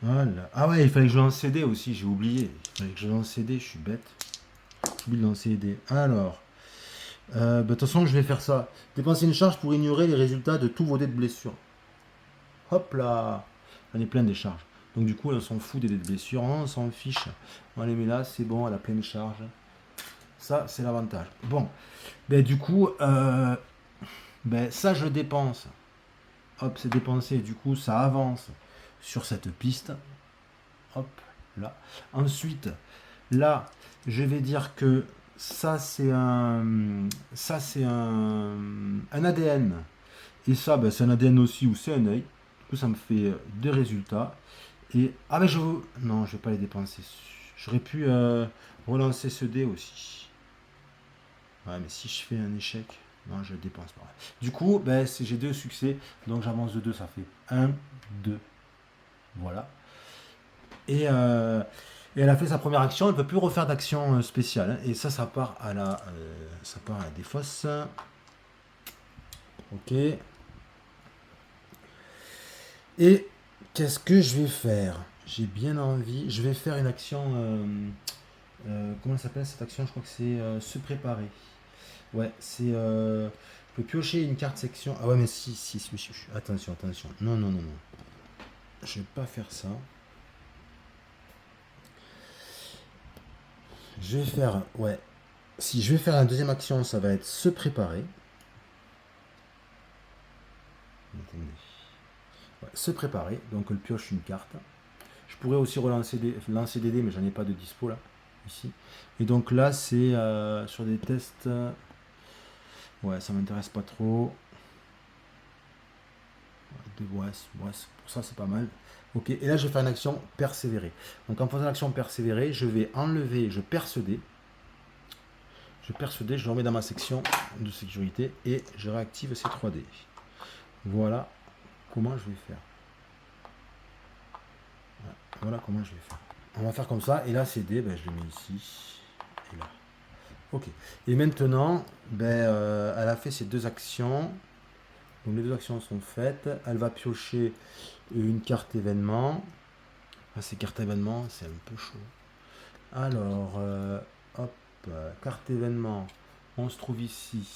Voilà. Ah ouais, il fallait que je lance CD aussi, j'ai oublié. Il fallait que je lance CD, je suis bête. J'oublie de lancer CD. Alors, de toute façon, je vais faire ça. Dépenser une charge pour ignorer les résultats de tous vos dés de blessure. Hop là. On est plein des charges. Donc du coup, on s'en fout des dés de blessure, on s'en fiche. On les met là, c'est bon, à la pleine charge. Ça, c'est l'avantage. Bon, ben du coup, ça je dépense. Hop, c'est dépensé. Du coup, ça avance sur cette piste. Hop, là. Ensuite, là, je vais dire que ça c'est un ADN. Et ça, c'est un ADN aussi ou c'est un œil. Du coup, ça me fait 2 résultats. Et ah mais non, je vais pas les dépenser. J'aurais pu relancer ce dé aussi. Ouais, mais si je fais un échec, non, je le dépense pas. Du coup, j'ai 2 succès, donc j'avance de 2, ça fait 1, 2. Voilà. Et elle a fait sa première action, elle ne peut plus refaire d'action spéciale. Hein. Et ça part à la défausse. Ok. Et qu'est-ce que je vais faire? J'ai bien envie. Je vais faire une action. Comment ça s'appelle cette action? Je crois que c'est se préparer. Ouais, c'est. Je peux piocher une carte section. Ah ouais, mais si. Attention. Non. Je vais pas faire ça. Je vais faire. Ouais. Si je vais faire la deuxième action, ça va être se préparer. Attendez. Ouais, se préparer. Donc elle pioche une carte. Je pourrais aussi lancer des dés, mais j'en ai pas de dispo là. Ici. Et donc là, c'est sur des tests. Ouais, ça m'intéresse pas trop. Pour ça, c'est pas mal. Ok, et là, je vais faire une action persévérer. Donc en faisant l'action persévérer, je vais enlever, je perce dé. Je le remets dans ma section de sécurité et je réactive ces 3 dés. Voilà comment je vais faire. Voilà comment je vais faire. On va faire comme ça, et là, ces dés, je les mets ici et là. Ok. Et maintenant, elle a fait ces 2 actions. Donc les 2 actions sont faites. Elle va piocher une carte événement. Ah, ces cartes événements, c'est un peu chaud. Alors, hop, carte événement. On se trouve ici.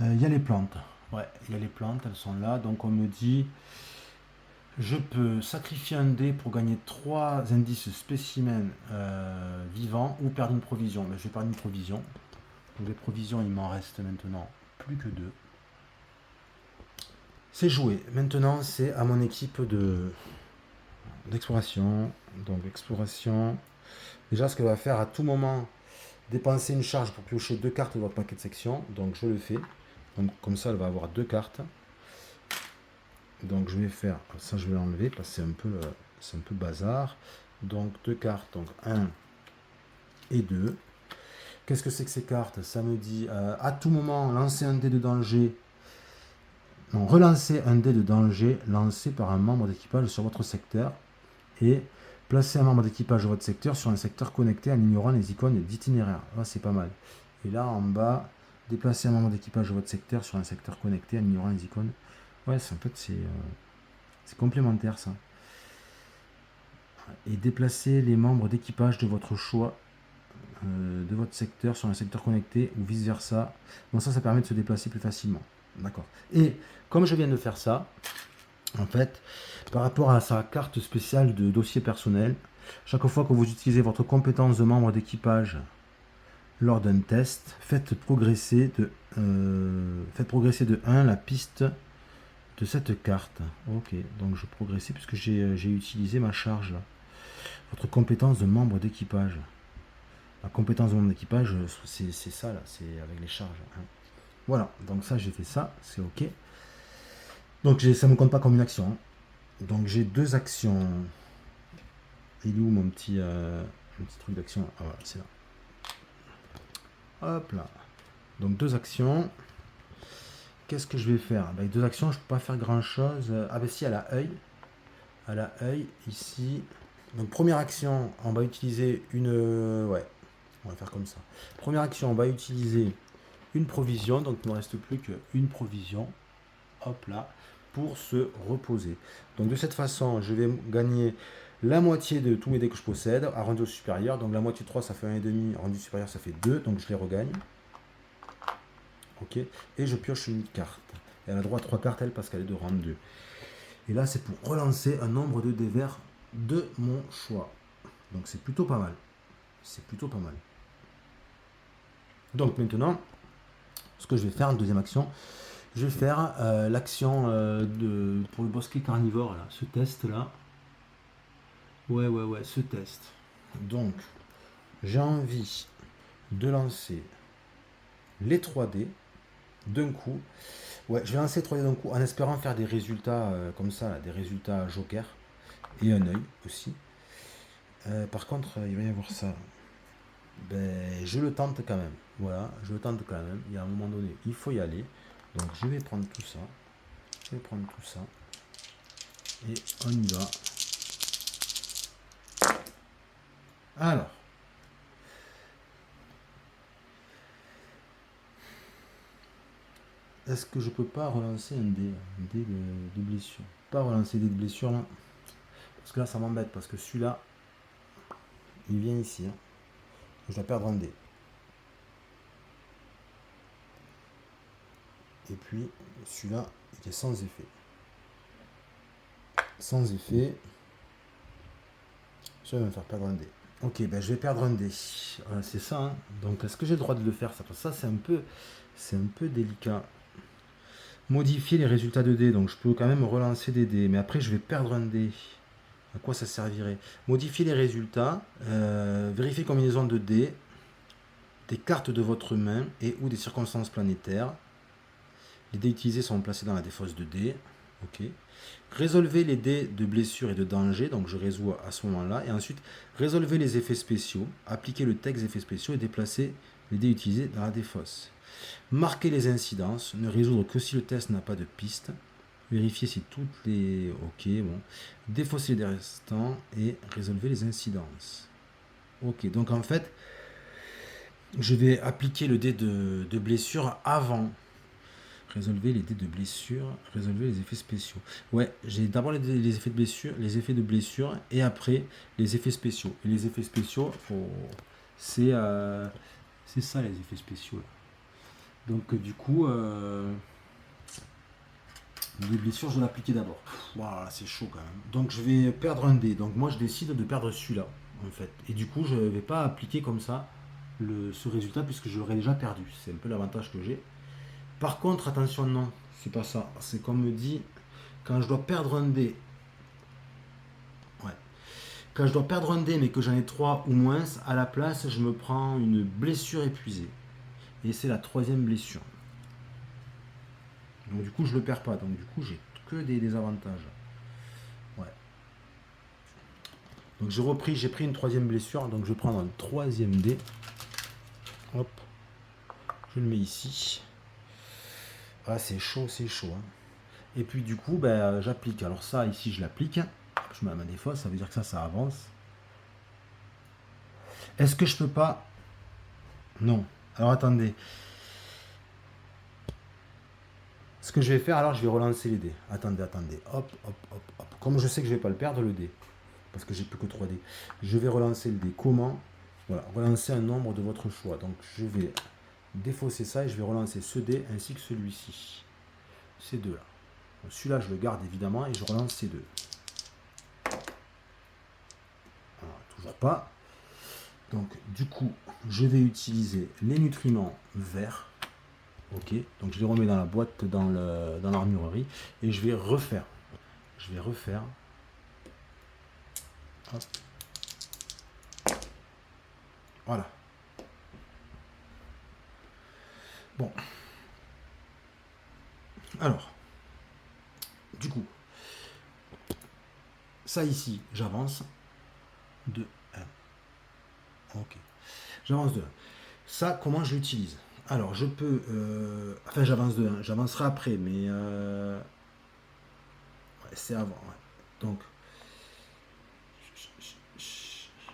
Il y a les plantes. Ouais, il y a les plantes, elles sont là. Donc on me dit, Je peux sacrifier un dé pour gagner 3 indices spécimens vivants ou perdre une provision. Mais je vais perdre une provision. Donc les provisions, il m'en reste maintenant plus que 2. C'est joué. Maintenant, c'est à mon équipe d'exploration. Donc exploration. Déjà, ce qu'elle va faire à tout moment, dépenser une charge pour piocher 2 cartes de votre paquet de section. Donc je le fais. Donc comme ça, elle va avoir 2 cartes. Donc je vais faire, ça je vais l'enlever parce que c'est un peu bazar. Donc 2 cartes, donc 1 et 2. Qu'est-ce que c'est que ces cartes? Ça me dit à tout moment lancer un dé de danger. Non, relancer un dé de danger lancé par un membre d'équipage sur votre secteur et placer un membre d'équipage de votre secteur sur un secteur connecté en ignorant les icônes d'itinéraire. Là, c'est pas mal. Et là, en bas, déplacer un membre d'équipage de votre secteur sur un secteur connecté en ignorant les icônes. Ouais, en fait, c'est complémentaire, ça. Et déplacer les membres d'équipage de votre choix, de votre secteur, sur un secteur connecté, ou vice-versa. Bon, ça permet de se déplacer plus facilement. D'accord. Et comme je viens de faire ça, en fait, par rapport à sa carte spéciale de dossier personnel, chaque fois que vous utilisez votre compétence de membre d'équipage lors d'un test, faites progresser de 1 la piste de cette carte. Ok, donc je progressais puisque j'ai utilisé ma charge là. Votre compétence de membre d'équipage. La compétence de membre d'équipage, c'est ça là, c'est avec les charges. Hein. Voilà, donc ça j'ai fait ça, c'est ok. Donc ça ne me compte pas comme une action. Hein. Donc j'ai 2 actions. Il est où mon petit truc d'action? Ah voilà, c'est là. Hop là. Donc 2 actions. Qu'est-ce que je vais faire? Avec 2 actions, je ne peux pas faire grand chose. Ah ben si, elle a œil. Elle a œil ici. Donc première action, on va utiliser une... ouais, on va faire comme ça. Première action, on va utiliser une provision. Donc il ne me reste plus qu'une provision. Hop là. Pour se reposer. Donc de cette façon, je vais gagner la moitié de tous mes dés que je possède à rendu supérieur. Donc la moitié de 3, ça fait 1,5. Rendu supérieur, ça fait 2. Donc je les regagne. Ok. Et je pioche une carte. Et elle a droit à 3 cartes, elle, parce qu'elle est de rang 2. Et là, c'est pour relancer un nombre de dés verts de mon choix. Donc c'est plutôt pas mal. C'est plutôt pas mal. Donc maintenant, ce que je vais faire en deuxième action, je vais faire l'action pour le bosquet carnivore, là, ce test-là. Ouais, ce test. Donc, j'ai envie de lancer les 3D d'un coup. Ouais, je vais lancer 3D d'un coup en espérant faire des résultats comme ça, là, des résultats joker et un œil aussi. Par contre, il va y avoir ça. Ben, je le tente quand même. Voilà, je le tente quand même. Il y a un moment donné, il faut y aller. Donc, je vais prendre tout ça. Je vais prendre tout ça. Et on y va. Alors. Est-ce que je peux pas relancer un dé de blessure? Pas relancer des blessures là. Parce que là, ça m'embête. Parce que celui-là, il vient ici. Hein. Je dois perdre un dé. Et puis, celui-là, il est sans effet. Sans effet. Ça va me faire perdre un dé. Ok, ben je vais perdre un dé. Voilà, c'est ça. Hein. Donc, est-ce que j'ai le droit de le faire? Ça, parce que ça, c'est un peu délicat. Modifier les résultats de dés. Donc, je peux quand même relancer des dés. Mais après, je vais perdre un dé. À quoi ça servirait? Modifier les résultats. Vérifier combinaison de dés. Des cartes de votre main et ou des circonstances planétaires. Les dés utilisés sont placés dans la défausse de dés. Ok. Résolvez les dés de blessure et de danger. Donc je résous à ce moment-là. Et ensuite, résolvez les effets spéciaux. Appliquez le texte effets spéciaux et déplacez les dés utilisés dans la défausse. Marquez les incidences. Ne résoudre que si le test n'a pas de piste. Vérifiez si toutes les... Ok, bon. Défaussez les dés restants et résolvez les incidences. Ok, donc en fait, je vais appliquer le dé de blessure avant. Résolvez les dés de blessure, résolvez les effets spéciaux. Ouais, j'ai d'abord les effets de blessure et après les effets spéciaux. Et les effets spéciaux, c'est ça les effets spéciaux. Là. Donc du coup, Les blessures, je vais l'appliquer d'abord. Voilà, c'est chaud quand même. Donc je vais perdre un dé. Donc moi je décide de perdre celui-là, en fait. Et du coup, je ne vais pas appliquer comme ça ce résultat puisque je l'aurais déjà perdu. C'est un peu l'avantage que j'ai. Par contre, attention, non, c'est pas ça. C'est comme me dit, quand je dois perdre un dé. Ouais. Quand je dois perdre un dé mais que j'en ai 3 ou moins, à la place, je me prends une blessure épuisée. Et c'est la 3e blessure. Donc du coup, je le perds pas. Donc du coup, j'ai que des avantages. Ouais. Donc j'ai pris une 3e blessure. Donc je vais prendre un 3e dé. Hop. Je le mets ici. Ah, c'est chaud, c'est chaud. Hein. Et puis du coup, ben, j'applique. Alors ça, ici, je l'applique. Je mets à ma défausse. Ça veut dire que ça avance. Est-ce que je peux pas... Non. Alors attendez. Ce que je vais faire, alors je vais relancer les dés. Attendez. Hop, hop, hop, hop. Comme je sais que je ne vais pas le perdre, le dé. Parce que j'ai plus que 3 dés. Je vais relancer le dé. Comment? Voilà. Relancer un nombre de votre choix. Donc je vais défausser ça et je vais relancer ce dé ainsi que celui-ci. Ces deux-là. Celui-là, je le garde évidemment et je relance ces deux. Voilà, toujours pas. Donc du coup, je vais utiliser les nutriments verts. Ok, donc je les remets dans la boîte, dans l'armurerie, et je vais refaire. Hop. Voilà. Bon. Alors, du coup, ça ici, j'avance. 2, 1. Ok. J'avance 2, 1. Ça, comment je l'utilise? Alors, je peux... enfin, j'avance 2, 1. J'avancerai après, mais... ouais, c'est avant. Ouais. Donc...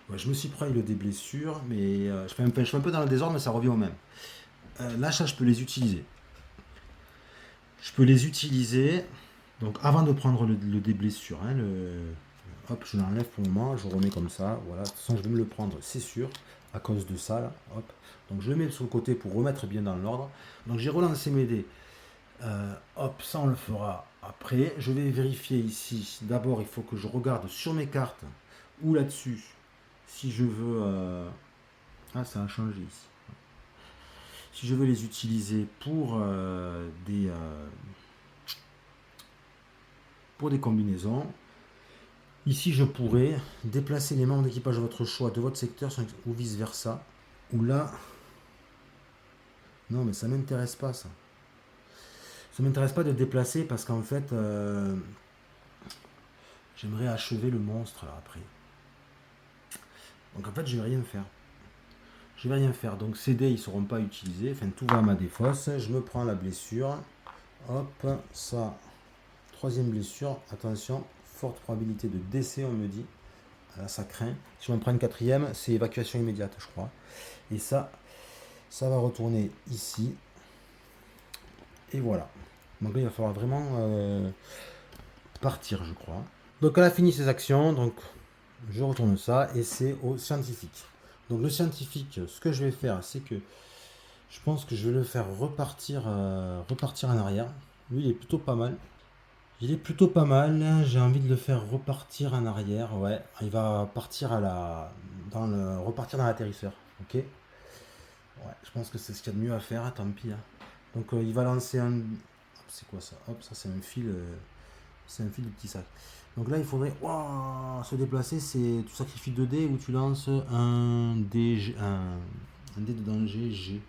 Ouais, je me suis pris le des blessures, mais je fais un peu dans le désordre, mais ça revient au même. Là, ça, je peux les utiliser. Je peux les utiliser. Donc, avant de prendre le des blessures, hein, hop, je l'enlève pour le moment, je remets comme ça. Voilà, de toute façon, je vais me le prendre, c'est sûr, à cause de ça. Là, hop. Donc, je le mets sur le côté pour remettre bien dans l'ordre. Donc, j'ai relancé mes dés. Hop, ça, on le fera après. Je vais vérifier ici. D'abord, il faut que je regarde sur mes cartes ou là-dessus si je veux. Ah, ça a changé ici. Si je veux les utiliser pour des combinaisons, ici je pourrais déplacer les membres d'équipage de votre choix, de votre secteur, ou vice versa. Ou là, non mais ça m'intéresse pas ça. Ça m'intéresse pas de déplacer parce qu'en fait, j'aimerais achever le monstre là, après. Donc en fait, je vais rien faire. Je vais rien faire. Donc ces dés, ils ne seront pas utilisés. Enfin, tout va à ma défausse. Je me prends la blessure. Hop, ça. 3e blessure. Attention, forte probabilité de décès, on me dit. Là, ça craint. Si on prend une 4e, c'est évacuation immédiate, je crois. Et ça va retourner ici. Et voilà. Donc là, il va falloir vraiment partir, je crois. Donc elle a fini ses actions. Donc je retourne ça. Et c'est au scientifique. Donc le scientifique, ce que je vais faire, c'est que je pense que je vais le faire repartir en arrière. Lui, il est plutôt pas mal. Il est plutôt pas mal. J'ai envie de le faire repartir en arrière. Ouais, il va partir repartir dans l'atterrisseur. Ok. Ouais, je pense que c'est ce qu'il y a de mieux à faire. Tant pis. Hein. Donc il va lancer un. C'est quoi ça? Hop, ça c'est un fil. C'est un fil de petit sac. Donc là, il faudrait se déplacer. C'est tu sacrifies 2 dés ou tu lances un dé, un dé de danger G.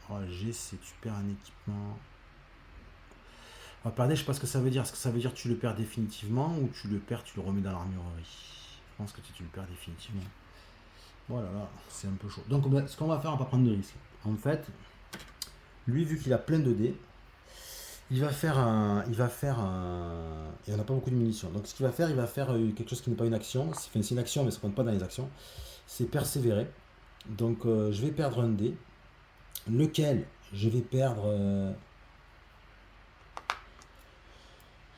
Oh, G, c'est tu perds un équipement. Alors, perdre, je sais pas ce que ça veut dire. Est-ce que ça veut dire que tu le perds définitivement ou tu le perds, tu le remets dans l'armurerie? Je pense que tu le perds définitivement. Voilà, là, c'est un peu chaud. Donc, ce qu'on va faire, on va pas prendre de risque. En fait, lui, vu qu'il a plein de dés, il va faire un. Il n'a pas beaucoup de munitions. Donc ce qu'il va faire, il va faire quelque chose qui n'est pas une action. C'est une action, mais ça ne compte pas dans les actions. C'est persévérer. Donc je vais perdre un dé. Lequel je vais perdre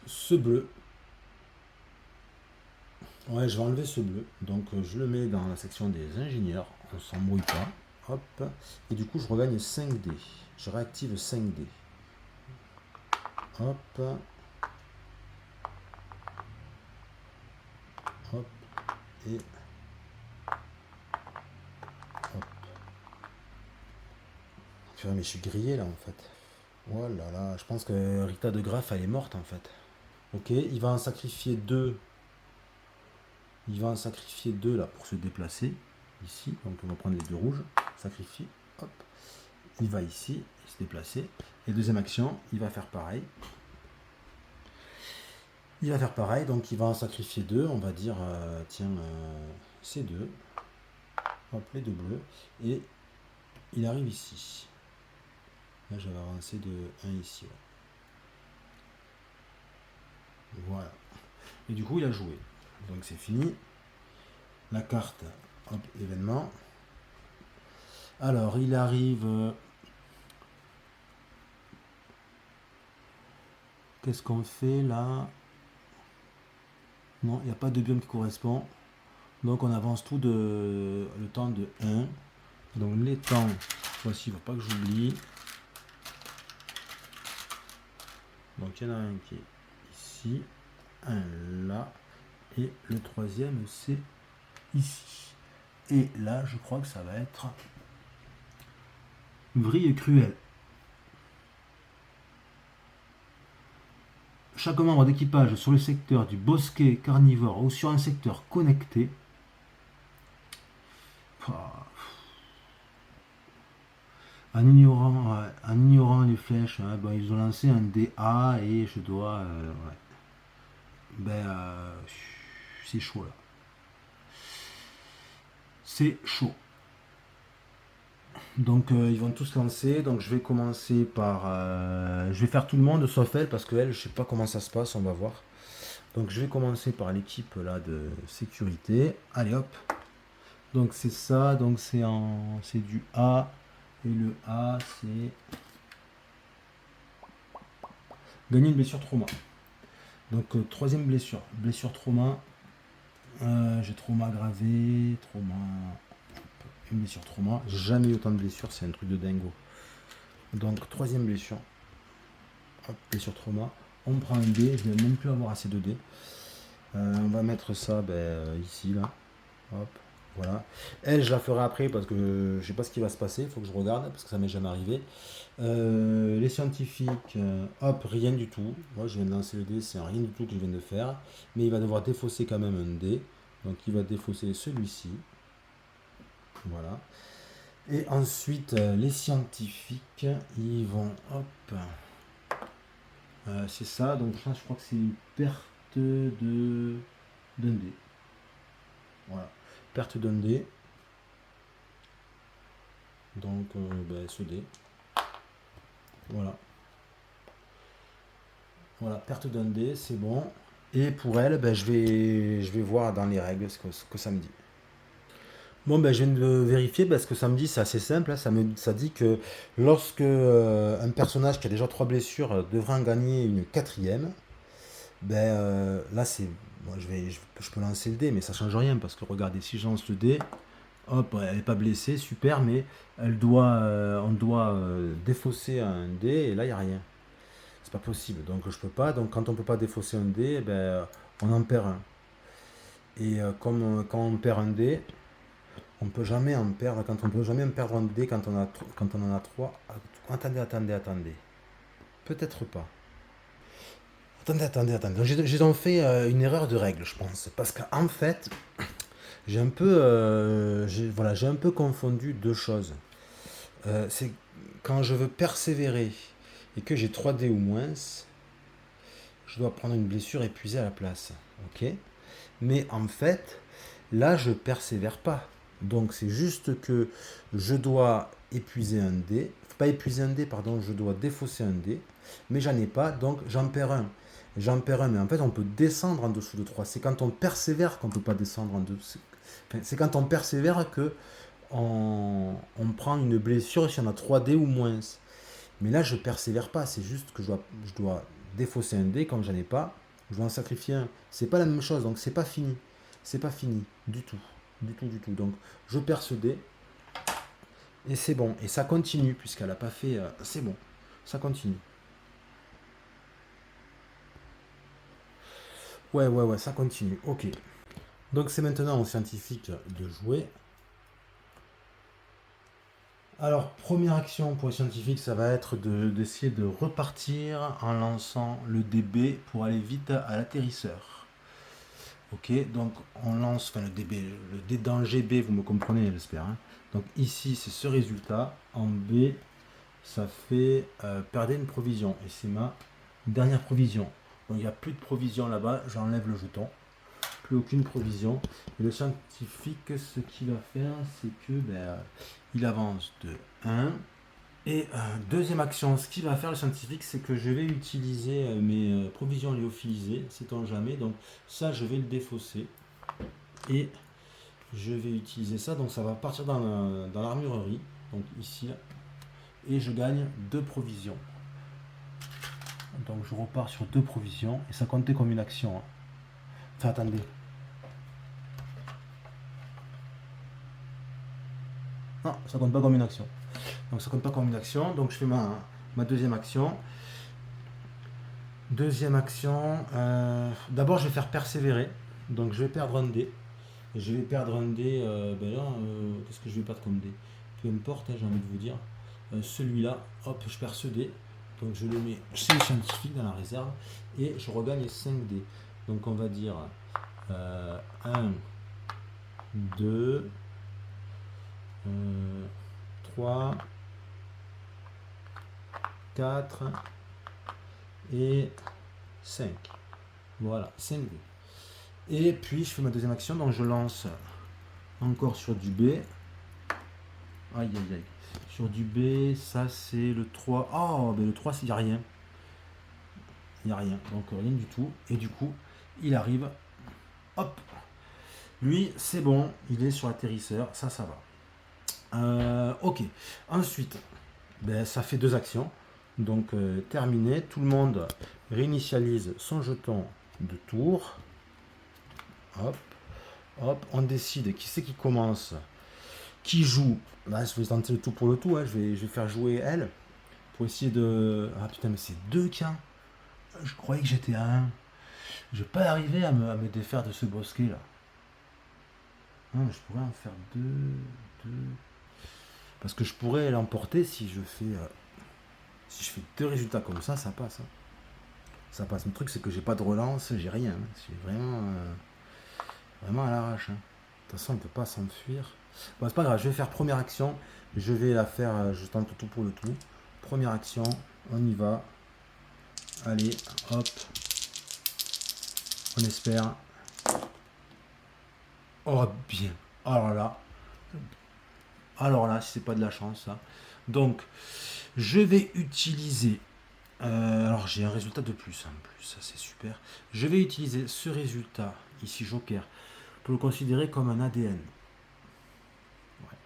ce bleu. Ouais, je vais enlever ce bleu. Donc je le mets dans la section des ingénieurs. On s'embrouille pas. Hop. Et du coup, je regagne 5 dés. Je réactive 5 dés. hop, hop, et hop. Purée, mais je suis grillé là en fait. Oh là là, je pense que Rita de Graff elle est morte en fait. Ok, il va en sacrifier deux. Il va en sacrifier deux là pour se déplacer. Ici, donc on va prendre les deux rouges. Sacrifier, hop. Il va ici, se déplacer. Et deuxième action, il va faire pareil. Il va faire pareil, donc il va en sacrifier deux. On va dire, tiens, ces deux. Hop, les deux bleus. Et il arrive ici. Là, j'avais avancé de 1 ici. Ouais. Voilà. Et du coup, il a joué. Donc c'est fini. La carte, hop, événement. Alors, il arrive. Qu'est-ce qu'on fait là? Non, il n'y a pas de biome qui correspond. Donc on avance tout de le temps de 1. Donc les temps, voici, il ne faut pas que j'oublie. Donc il y en a un qui est ici, un là, et le troisième c'est ici. Et là, je crois que ça va être vrille cruelle. Chaque membre d'équipage sur le secteur du bosquet carnivore ou sur un secteur connecté. En ignorant les flèches, hein, ben, ils ont lancé un DA et je dois. Ouais. Ben, c'est chaud là. C'est chaud. Donc ils vont tous lancer. Donc je vais commencer par. Je vais faire tout le monde sauf elle parce qu'elle, je sais pas comment ça se passe, on va voir. Donc je vais commencer par l'équipe là de sécurité. Allez hop. Donc c'est ça. Donc c'est du A. Et le A c'est gagner une blessure trauma. Donc troisième blessure. Blessure trauma. J'ai trauma aggravé. Trauma. Une blessure trauma. J'ai jamais eu autant de blessures, c'est un truc de dingo. Donc troisième blessure. Hop, blessure trauma. On prend un dé, je vais même plus avoir assez de dés. On va mettre ça ici là. Hop, voilà. Elle, je la ferai après parce que je sais pas ce qui va se passer, il faut que je regarde parce que ça m'est jamais arrivé. Les scientifiques, hop, rien du tout. Moi je viens de lancer le dé, c'est rien du tout que je viens de faire. Mais il va devoir défausser quand même un dé. Donc il va défausser celui-ci. Voilà. Et ensuite, les scientifiques, ils vont, hop, c'est ça, donc là, je crois que c'est une perte d'un dé. Voilà, perte d'un dé. Donc, ce dé. Voilà. Voilà, perte d'un dé, c'est bon. Et pour elle, je vais voir dans les règles ce que ça me dit. Bon, je viens de vérifier parce que ça me dit, c'est assez simple, hein, ça dit que lorsque un personnage qui a déjà 3 blessures devra en gagner une quatrième, là c'est. Bon, je peux lancer le dé, mais ça change rien parce que regardez, si je lance le dé, hop, elle n'est pas blessée, super, mais on doit défausser un dé et là il n'y a rien. C'est pas possible, donc je peux pas. Donc quand on peut pas défausser un dé, on en perd un. Et quand on perd un dé, on peut jamais en perdre, quand on peut jamais en perdre un dé quand on en a 3. Attendez. Peut-être pas. Attendez. Donc, j'ai donc fait une erreur de règle, je pense. Parce qu'en fait, j'ai un peu confondu deux choses. C'est quand je veux persévérer et que j'ai 3 dés ou moins, je dois prendre une blessure épuisée à la place. Ok. Mais en fait, là, je persévère pas. Donc c'est juste que je dois épuiser un dé. Pas épuiser un dé, pardon, je dois défausser un dé. Mais j'en ai pas, donc j'en perds un. J'en perds un, mais en fait on peut descendre en dessous de 3. C'est quand on persévère qu'on ne peut pas descendre en dessous. Enfin, c'est quand on persévère que on prend une blessure si on a 3 dés ou moins. Mais là je persévère pas, c'est juste que je dois défausser un dé, comme j'en ai pas, je dois en sacrifier un. C'est pas la même chose, donc c'est pas fini. C'est pas fini, du tout. Du tout. Donc je perds ce dé. Et c'est bon. Et ça continue, puisqu'elle n'a pas fait. C'est bon. Ça continue. Ouais, ça continue. Ok. Donc c'est maintenant aux scientifiques de jouer. Alors, première action pour les scientifiques, ça va être d'essayer de repartir en lançant le DB pour aller vite à l'atterrisseur. Ok, donc on lance, enfin le DB, le dé dans GB, vous me comprenez, j'espère. Hein. Donc ici, c'est ce résultat. En B, ça fait perdre une provision. Et c'est ma dernière provision. Donc il n'y a plus de provision là-bas, j'enlève le jeton. Plus aucune provision. Et le scientifique, ce qu'il va faire, c'est que il avance de 1. Et deuxième action, ce qu'il va faire le scientifique, c'est que je vais utiliser mes provisions lyophilisées, sait-on jamais. Donc ça, je vais le défausser. Et je vais utiliser ça. Donc ça va partir dans l'armurerie. Donc ici, là. Et je gagne 2 provisions. Donc je repars sur 2 provisions. Et ça comptait comme une action. Hein. Enfin, attendez. Non, ça compte pas comme une action. Donc ça compte pas comme une action. Donc je fais ma deuxième action. Deuxième action. D'abord je vais faire persévérer. Donc je vais perdre un dé. Et je vais perdre un dé. Qu'est-ce que je vais perdre comme dé? Peu importe, hein, j'ai envie de vous dire. Celui-là, hop, je perds ce dé. Donc je le mets chez le scientifique dans la réserve. Et je regagne 5 dés. Donc on va dire 1, 2, 3, 4 et 5. Voilà, 5 dés. Et puis je fais ma deuxième action, donc je lance encore sur du B. Aïe aïe aïe. Sur du B, ça c'est le 3. Oh, ben le 3, il n'y a rien. Il n'y a rien, donc rien du tout. Et du coup, il arrive. Hop. Lui, c'est bon, il est sur l'atterrisseur, ça va. Ok. Ensuite, ça fait 2 actions. Donc terminé, tout le monde réinitialise son jeton de tour. Hop, hop, on décide qui c'est qui commence, qui joue. Là, je vais tenter le tout pour le tout, hein. Je vais faire jouer elle pour essayer de. Ah putain, mais c'est 2 cas. Je croyais que j'étais à 1. Je vais pas arriver à me défaire de ce bosquet là. Non, je pourrais en faire 2, 2. Parce que je pourrais l'emporter si je fais. Si je fais 2 résultats comme ça passe. Hein. Ça passe. Le truc, c'est que j'ai pas de relance, j'ai rien. Hein. C'est vraiment à l'arrache. Hein. De toute façon, on ne peut pas s'enfuir. Bon, c'est pas grave, je vais faire première action. Je vais la faire, je tente tout pour le tout. Première action, on y va. Allez, hop. On espère. Oh, bien. Alors là, si c'est pas de la chance, ça. Donc, je vais utiliser. Alors, j'ai un résultat de plus. En plus, ça c'est super. Je vais utiliser ce résultat, ici Joker, pour le considérer comme un ADN. Ouais.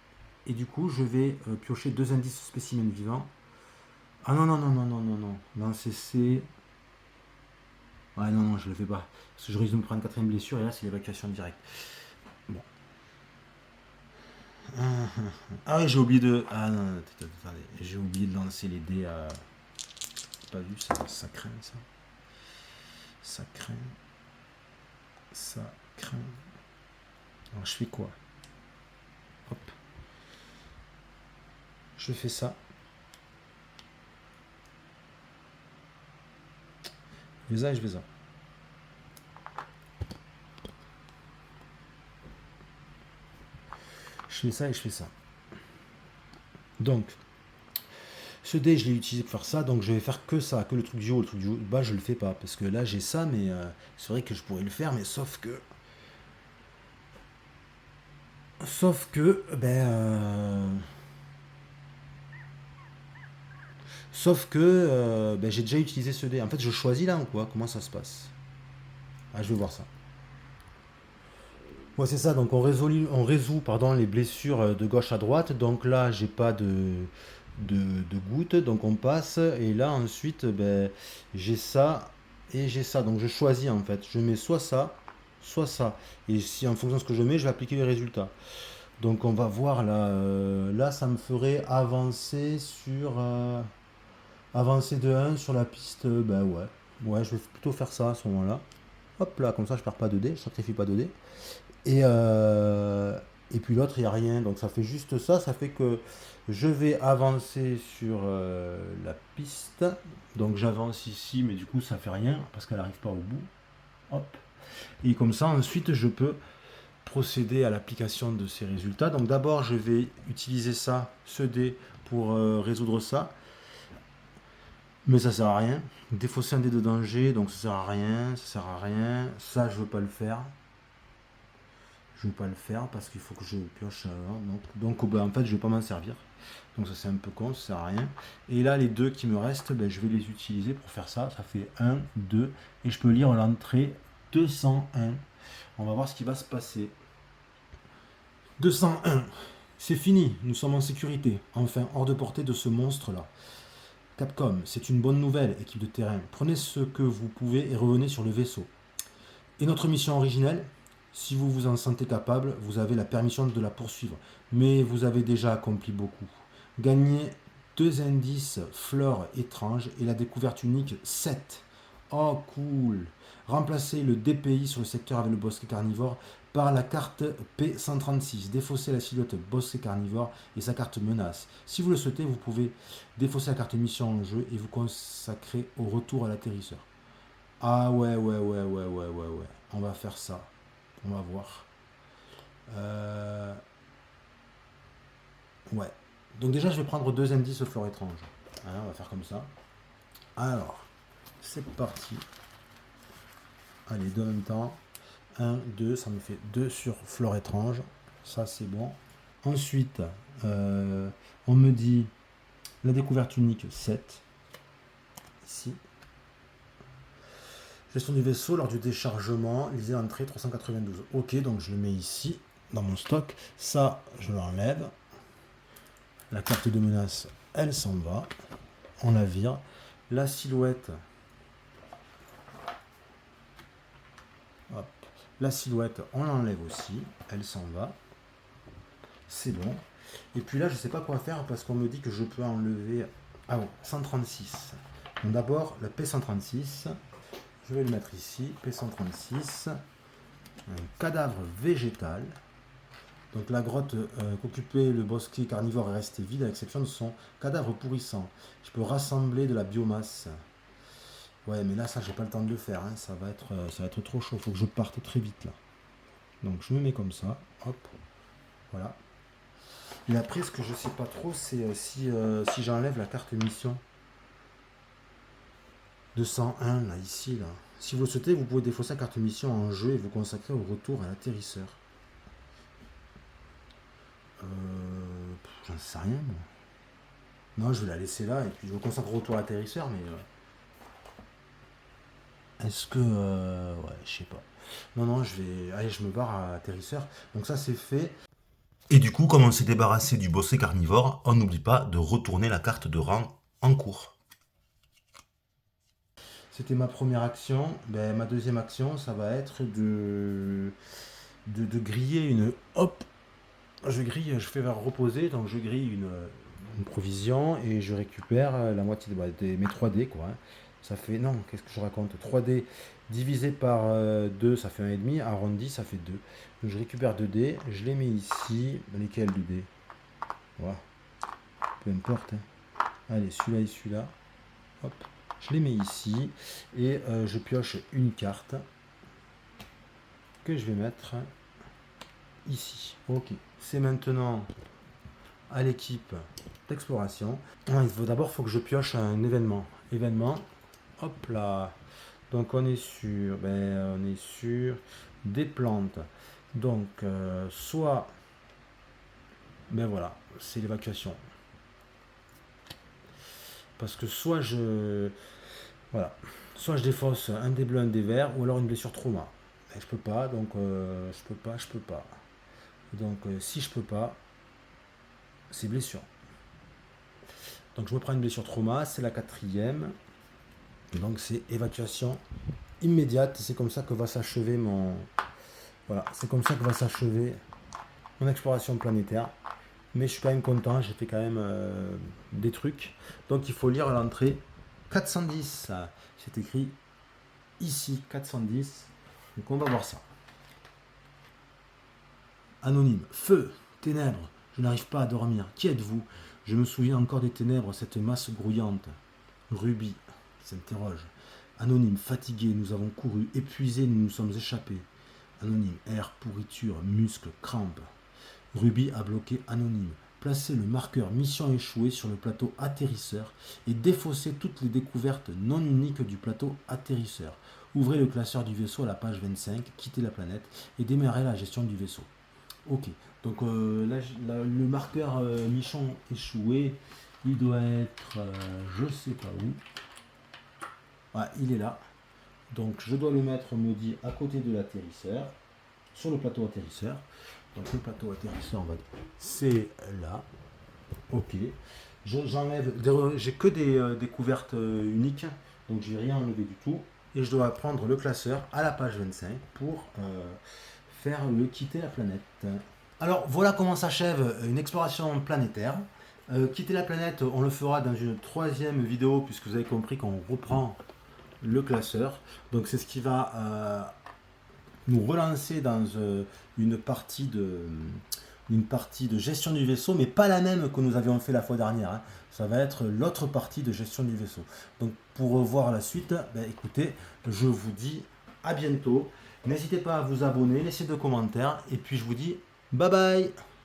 Et du coup, je vais piocher 2 indices spécimens vivants. Ah non. Non, c'est. Ouais, non, je le fais pas. Parce que je risque de me prendre une 4ème blessure et là, c'est l'évacuation directe. Bon. Ah oui, j'ai oublié de. Ah non, attendez. J'ai oublié de lancer les dés à. Pas vu, ça craint ça. Ça craint. Ça craint. Alors je fais quoi? Hop. Je fais ça. Je fais ça et je fais ça. Je fais ça et je fais ça. Donc, ce dé, je l'ai utilisé pour faire ça, donc je vais faire que ça, que le truc du haut. Le truc du haut, bas, je le fais pas, parce que là, j'ai ça, mais c'est vrai que je pourrais le faire, mais sauf que... j'ai déjà utilisé ce dé. En fait, je choisis là ou quoi? Comment ça se passe? Ah, je vais voir ça. Ouais, c'est ça. Donc, on résout pardon, les blessures de gauche à droite. Donc là, j'ai pas de gouttes. Donc, on passe. Et là, ensuite, j'ai ça et j'ai ça. Donc, je choisis en fait. Je mets soit ça, soit ça. Et si en fonction de ce que je mets, je vais appliquer les résultats. Donc, on va voir là. Là, ça me ferait avancer sur. Avancer de 1 sur la piste. Ouais. Ouais, je vais plutôt faire ça à ce moment-là. Hop là, comme ça je perds pas de dés, je sacrifie pas de dés. Et puis l'autre, il n'y a rien. Donc ça fait juste ça. Ça fait que je vais avancer sur la piste. Donc j'avance ici, mais du coup ça fait rien parce qu'elle n'arrive pas au bout. Hop. Et comme ça, ensuite, je peux procéder à l'application de ces résultats. Donc d'abord, je vais utiliser ça, ce dé, pour résoudre ça. Mais ça sert à rien. Défausser un dé de danger, donc ça sert à rien, ça sert à rien. Ça, je veux pas le faire. Je ne vais pas le faire parce qu'il faut que je pioche. Donc ben, en fait, je ne vais pas m'en servir. Donc ça, c'est un peu con, ça sert à rien. Et là, les deux qui me restent, ben, je vais les utiliser pour faire ça. Ça fait 1, 2. Et je peux lire l'entrée 201. On va voir ce qui va se passer. 201. C'est fini, nous sommes en sécurité. Enfin, hors de portée de ce monstre-là. Capcom, c'est une bonne nouvelle, équipe de terrain. Prenez ce que vous pouvez et revenez sur le vaisseau. Et notre mission originelle, si vous vous en sentez capable, vous avez la permission de la poursuivre. Mais vous avez déjà accompli beaucoup. Gagnez 2 indices fleurs étranges et la découverte unique 7. Oh cool. Remplacez le DPI sur le secteur avec le bosquet carnivore par la carte P136. Défaussez la silhouette bosquet carnivore et sa carte menace. Si vous le souhaitez, vous pouvez défausser la carte mission en jeu et vous consacrer au retour à l'atterrisseur. Ah ouais. On va faire ça. On va voir. Ouais. Donc déjà, je vais prendre 2 indices fleurs étranges. Hein, on va faire comme ça. Alors, c'est parti. Allez, deux en même temps. 1, 2, ça me fait 2 sur fleurs étranges. Ça, c'est bon. Ensuite, on me dit la découverte unique 7. Ici. Gestion du vaisseau lors du déchargement, lisez l'entrée 392. Ok, donc je le mets ici, dans mon stock. Ça, je l'enlève. La carte de menace, elle s'en va. On la vire. La silhouette. Hop. La silhouette, on l'enlève aussi. Elle s'en va. C'est bon. Et puis là, je ne sais pas quoi faire parce qu'on me dit que je peux enlever... Ah bon, 136. Donc d'abord, le P136. Je vais le mettre ici. P136. Un cadavre végétal. Donc la grotte qu'occupait le bosquet carnivore est restée vide à l'exception de son cadavre pourrissant. Je peux rassembler de la biomasse. Ouais, mais là, ça, j'ai pas le temps de le faire. Hein. Ça va être trop chaud. Il faut que je parte très vite là. Donc je me mets comme ça. Hop. Voilà. Et après, ce que je sais pas trop, c'est si j'enlève la carte mission 201 là, ici là. Si vous le souhaitez, vous pouvez défausser la carte mission en jeu et vous consacrer au retour à l'atterrisseur. J'en sais rien moi. Non, je vais la laisser là et puis je me consacre au retour à l'atterrisseur, mais est-ce que ouais, je sais pas. Non, allez, je me barre à l'atterrisseur. Donc ça c'est fait. Et du coup, comme on s'est débarrassé du bosquet carnivore, on n'oublie pas de retourner la carte de rang en cours. C'était ma première action. Ben, ma deuxième action, ça va être de griller une... Hop. Je grille, je fais reposer, donc je grille une provision et je récupère la moitié de mes 3D quoi. Hein. Ça fait, non, qu'est-ce que je raconte? 3D divisé par 2, ça fait 1,5, arrondi, ça fait 2. Donc je récupère 2 dés, je les mets ici. Lesquels 2 dés? Voilà. Peu importe. Hein. Allez, celui-là et celui-là. Hop. Je les mets ici et je pioche une carte que je vais mettre ici. Ok. C'est maintenant à l'équipe d'exploration. D'abord, il faut que je pioche un événement. Événement. Hop là. Donc on est sur des plantes. Donc soit ben voilà, c'est l'évacuation. Parce que soit je défausse un dé bleu, un dé vert, ou alors une blessure trauma. Et je peux pas, donc je peux pas. Donc si je peux pas, c'est blessure. Donc je me prends une blessure trauma, c'est la 4e. Donc c'est évacuation immédiate. C'est comme ça que va s'achever mon exploration planétaire. Mais je suis quand même content, j'ai fait quand même des trucs. Donc il faut lire l'entrée 410. C'est écrit ici 410. Donc on va voir ça. Anonyme. Feu, ténèbres, je n'arrive pas à dormir. Qui êtes-vous? Je me souviens encore des ténèbres, cette masse grouillante. Ruby s'interroge. Anonyme. Fatigué, nous avons couru. Épuisé, nous nous sommes échappés. Anonyme. Air, pourriture, muscles, crampes. Ruby a bloqué Anonyme. Placez le marqueur mission échouée sur le plateau atterrisseur et défaussez toutes les découvertes non uniques du plateau atterrisseur. Ouvrez le classeur du vaisseau à la page 25, quittez la planète et démarrez la gestion du vaisseau. Ok, donc le marqueur mission échoué, il doit être, je sais pas où. Ouais, il est là. Donc je dois le mettre, me dit, à côté de l'atterrisseur, sur le plateau atterrisseur. Donc le plateau atterrisseur, c'est là. Ok. J'enlève, j'ai que des découvertes uniques, donc je vais rien enlever du tout. Et je dois prendre le classeur à la page 25 pour faire le quitter la planète. Alors voilà comment s'achève une exploration planétaire. Quitter la planète, on le fera dans une troisième vidéo, puisque vous avez compris qu'on reprend le classeur. Donc c'est ce qui va nous relancer dans une partie de gestion du vaisseau, mais pas la même que nous avions fait la fois dernière. Hein. Ça va être l'autre partie de gestion du vaisseau. Donc pour voir la suite, écoutez, je vous dis à bientôt. N'hésitez pas à vous abonner, laissez des commentaires, et puis je vous dis bye bye.